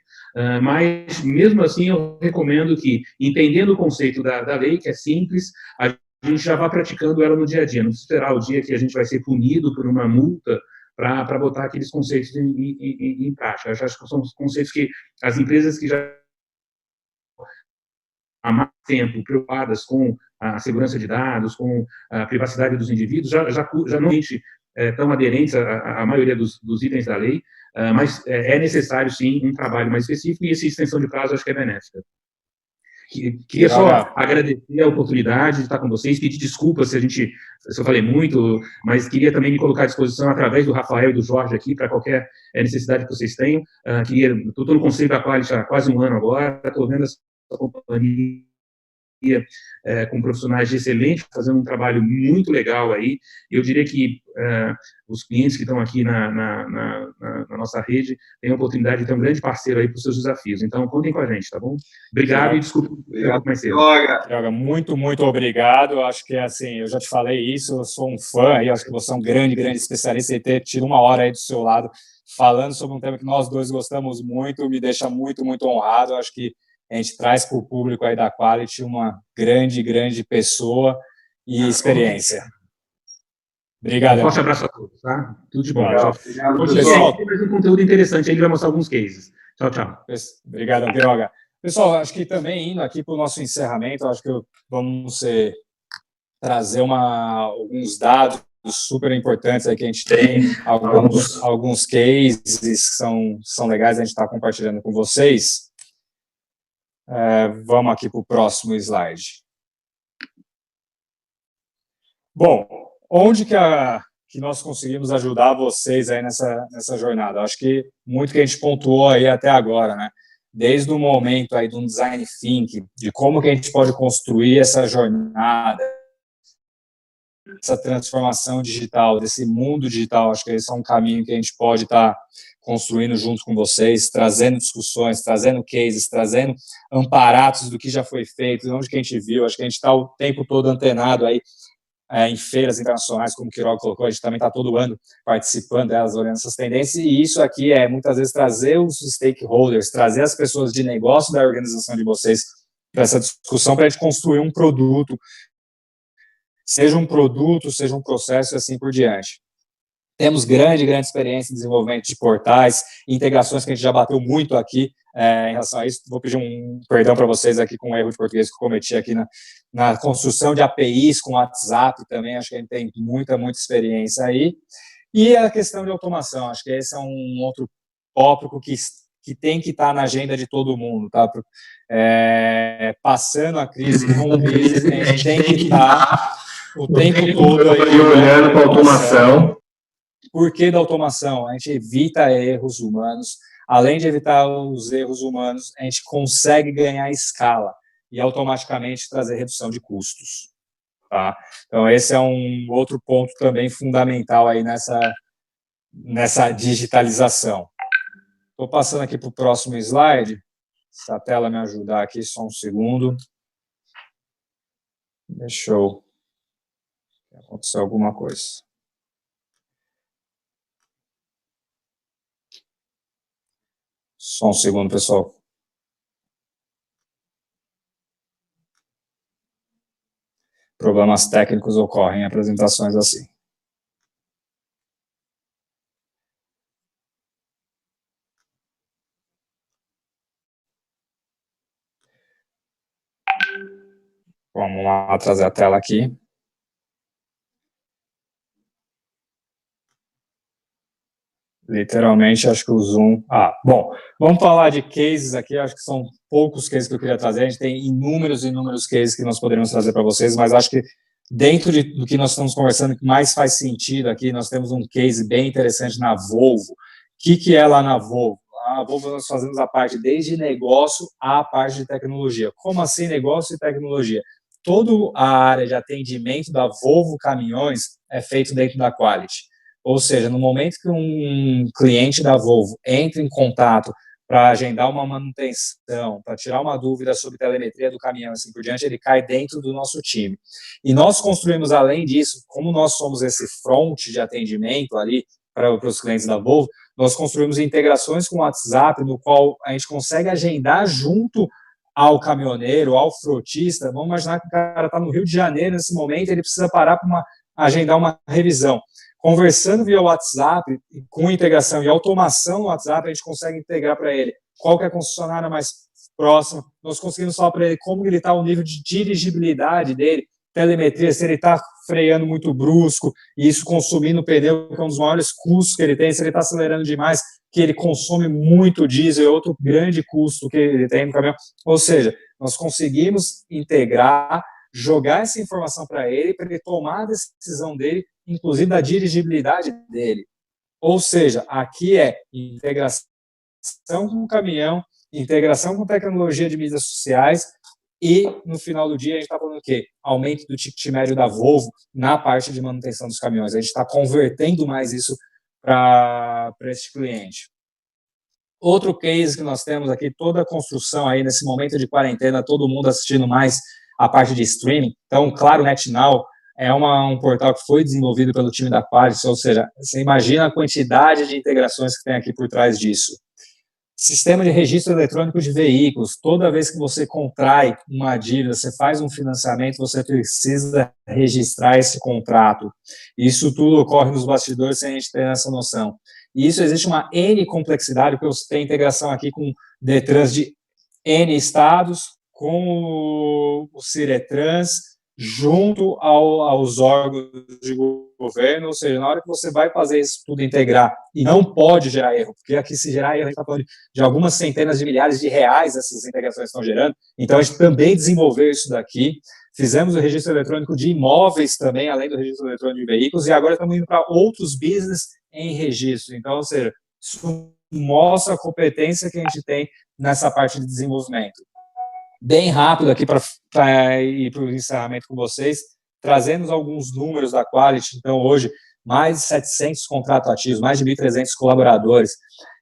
A: mas, mesmo assim, eu recomendo que, entendendo o conceito da lei, que é simples, a gente já vá praticando ela no dia a dia, não precisa esperar o dia que a gente vai ser punido por uma multa para botar aqueles conceitos em prática. Eu acho que são conceitos que as empresas que já há mais tempo preocupadas com a segurança de dados, com a privacidade dos indivíduos, já normalmente estão aderentes à maioria dos itens da lei, mas é necessário, sim, um trabalho mais específico, e essa extensão de prazo acho que é benéfica. Queria só agradecer a oportunidade de estar com vocês, pedir desculpas se eu falei muito, mas queria também me colocar à disposição através do Rafael e do Jorge aqui para qualquer necessidade que vocês tenham. Estou no Conselho da Qualit há quase um ano agora, estou vendo essa companhia com profissionais de excelente, fazendo um trabalho muito legal aí. Eu diria que os clientes que estão aqui na nossa rede têm a oportunidade de ter um grande parceiro aí para os seus desafios. Então, contem com a gente, tá bom? Obrigado e desculpa mais cedo.
C: Yoga, muito, muito obrigado. Eu acho que, assim, eu já te falei isso, eu sou um fã aí, acho que você é um grande, grande especialista e ter tido uma hora aí do seu lado falando sobre um tema que nós dois gostamos muito, me deixa muito, muito honrado. Eu acho que a gente traz para o público aí da Qualit uma grande, grande pessoa e experiência. Obrigado.
A: Um forte abraço a todos, tá? Tudo de bom.
C: Pessoal,
A: tem mais um conteúdo interessante aí, ele vai mostrar alguns cases. Tchau, tchau.
C: Obrigado, Quiroga. Pessoal, acho que também indo aqui para o nosso encerramento, acho que vamos trazer alguns dados super importantes aí que a gente tem, alguns cases que são legais, a gente está compartilhando com vocês. Vamos aqui para o próximo slide. Bom, onde que nós conseguimos ajudar vocês aí nessa jornada? Acho que muito que a gente pontuou aí até agora, né? Desde o momento aí do design thinking, de como que a gente pode construir essa jornada, essa transformação digital, desse mundo digital, acho que esse é um caminho que a gente pode estar construindo junto com vocês, trazendo discussões, trazendo cases, trazendo amparatos do que já foi feito, de onde que a gente viu. Acho que a gente está o tempo todo antenado aí em feiras internacionais, como o Quiroga colocou, a gente também está todo ano participando delas, olhando essas tendências, e isso aqui é, muitas vezes, trazer os stakeholders, trazer as pessoas de negócio da organização de vocês para essa discussão, para a gente construir um produto, seja um produto, seja um processo e assim por diante. Temos grande experiência em desenvolvimento de portais, integrações que a gente já bateu muito aqui em relação a isso. Vou pedir um perdão para vocês aqui com o erro de português que eu cometi aqui na construção de APIs com WhatsApp também, acho que a gente tem muita experiência aí. E a questão de automação, acho que esse é um outro tópico que tem que estar na agenda de todo mundo, tá? Passando a crise, com crise, a gente tem que estar o tempo todo aí olhando para a automação. Por que da automação? A gente evita erros humanos. Além de evitar os erros humanos, a gente consegue ganhar escala e automaticamente trazer redução de custos. Tá? Então, esse é um outro ponto também fundamental aí nessa digitalização. Estou passando aqui para o próximo slide. Se a tela me ajudar aqui, só um segundo. Deixa eu... Aconteceu alguma coisa. Só um segundo, pessoal. Problemas técnicos ocorrem em apresentações assim. Vamos lá, trazer a tela aqui. Literalmente, acho que o Zoom... bom, vamos falar de cases aqui, acho que são poucos cases que eu queria trazer, a gente tem inúmeros cases que nós poderíamos trazer para vocês, mas acho que dentro do que nós estamos conversando, que mais faz sentido aqui, nós temos um case bem interessante na Volvo. O que é lá na Volvo? A Volvo nós fazemos a parte desde negócio à parte de tecnologia. Como assim negócio e tecnologia? Toda a área de atendimento da Volvo Caminhões é feito dentro da Qualit. Ou seja, no momento que um cliente da Volvo entra em contato para agendar uma manutenção, para tirar uma dúvida sobre telemetria do caminhão, assim por diante, ele cai dentro do nosso time. E nós construímos, além disso, como nós somos esse front de atendimento ali para os clientes da Volvo, nós construímos integrações com o WhatsApp, no qual a gente consegue agendar junto ao caminhoneiro, ao frotista. Vamos imaginar que o cara está no Rio de Janeiro nesse momento, ele precisa parar para agendar uma revisão. Conversando via WhatsApp, com integração e automação no WhatsApp, a gente consegue integrar para ele qual que é a concessionária mais próxima, nós conseguimos falar para ele como ele está, o nível de dirigibilidade dele, telemetria, se ele está freando muito brusco, e isso consumindo o pneu, que é um dos maiores custos que ele tem, se ele está acelerando demais, que ele consome muito diesel, é outro grande custo que ele tem no caminhão. Ou seja, nós conseguimos integrar, jogar essa informação para ele tomar a decisão dele, inclusive da dirigibilidade dele. Ou seja, aqui é integração com o caminhão, integração com tecnologia de mídias sociais, e no final do dia a gente está falando o quê? Aumento do ticket médio da Volvo na parte de manutenção dos caminhões. A gente está convertendo mais isso para esse cliente. Outro case que nós temos aqui, toda a construção aí nesse momento de quarentena, todo mundo assistindo mais a parte de streaming. Então, claro, o NetNow é um portal que foi desenvolvido pelo time da Qualis, ou seja, você imagina a quantidade de integrações que tem aqui por trás disso. Sistema de registro eletrônico de veículos. Toda vez que você contrai uma dívida, você faz um financiamento, você precisa registrar esse contrato. Isso tudo ocorre nos bastidores sem a gente ter essa noção. E isso existe uma N complexidade, porque você tem integração aqui com Detrans de N estados, com o Ciretrans, junto aos órgãos de governo, ou seja, na hora que você vai fazer isso tudo integrar, e não pode gerar erro, porque aqui se gerar erro, a gente está falando de algumas centenas de milhares de reais essas integrações estão gerando, então a gente também desenvolveu isso daqui, fizemos o registro eletrônico de imóveis também, além do registro eletrônico de veículos, e agora estamos indo para outros business em registro, então, ou seja, isso mostra a competência que a gente tem nessa parte de desenvolvimento. Bem rápido aqui para ir para o encerramento com vocês, trazendo alguns números da Quality. Então, hoje, mais de 700 contratos ativos, mais de 1.300 colaboradores,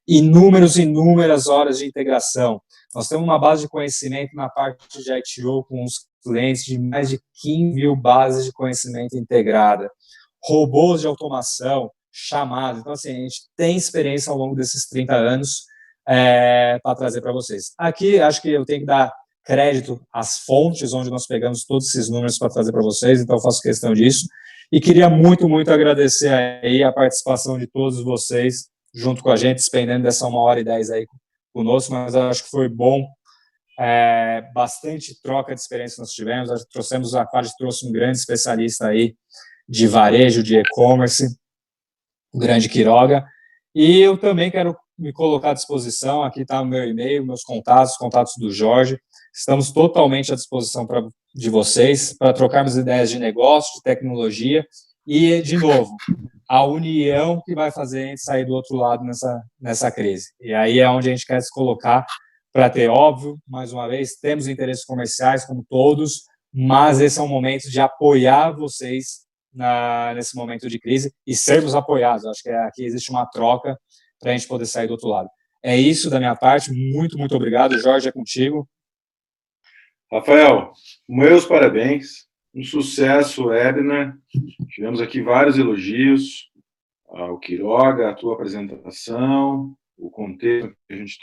C: inúmeras horas de integração. Nós temos uma base de conhecimento na parte de ITO com os clientes de mais de 15 mil bases de conhecimento integrada, robôs de automação, chamados. Então, assim, a gente tem experiência ao longo desses 30 anos para trazer para vocês. Aqui, acho que eu tenho que dar crédito às fontes onde nós pegamos todos esses números para trazer para vocês, então eu faço questão disso. E queria muito agradecer aí a participação de todos vocês, junto com a gente, despendendo dessa 1h10 aí conosco, mas acho que foi bom, bastante troca de experiência nós tivemos, a Qualis trouxe um grande especialista aí de varejo, de e-commerce, o grande Quiroga, e eu também quero me colocar à disposição, aqui está o meu e-mail, meus contatos, contatos do Jorge, estamos totalmente à disposição de vocês para trocarmos ideias de negócio, de tecnologia e, de novo, a união que vai fazer a gente sair do outro lado nessa crise. E aí é onde a gente quer se colocar para ter, óbvio, mais uma vez, temos interesses comerciais, como todos, mas esse é um momento de apoiar vocês nesse momento de crise e sermos apoiados. Acho que aqui existe uma troca para a gente poder sair do outro lado. É isso da minha parte, muito obrigado. Jorge, é contigo.
B: Rafael, meus parabéns, um sucesso, Edna. Tivemos aqui vários elogios ao Quiroga, a tua apresentação, o contexto que a gente trouxe.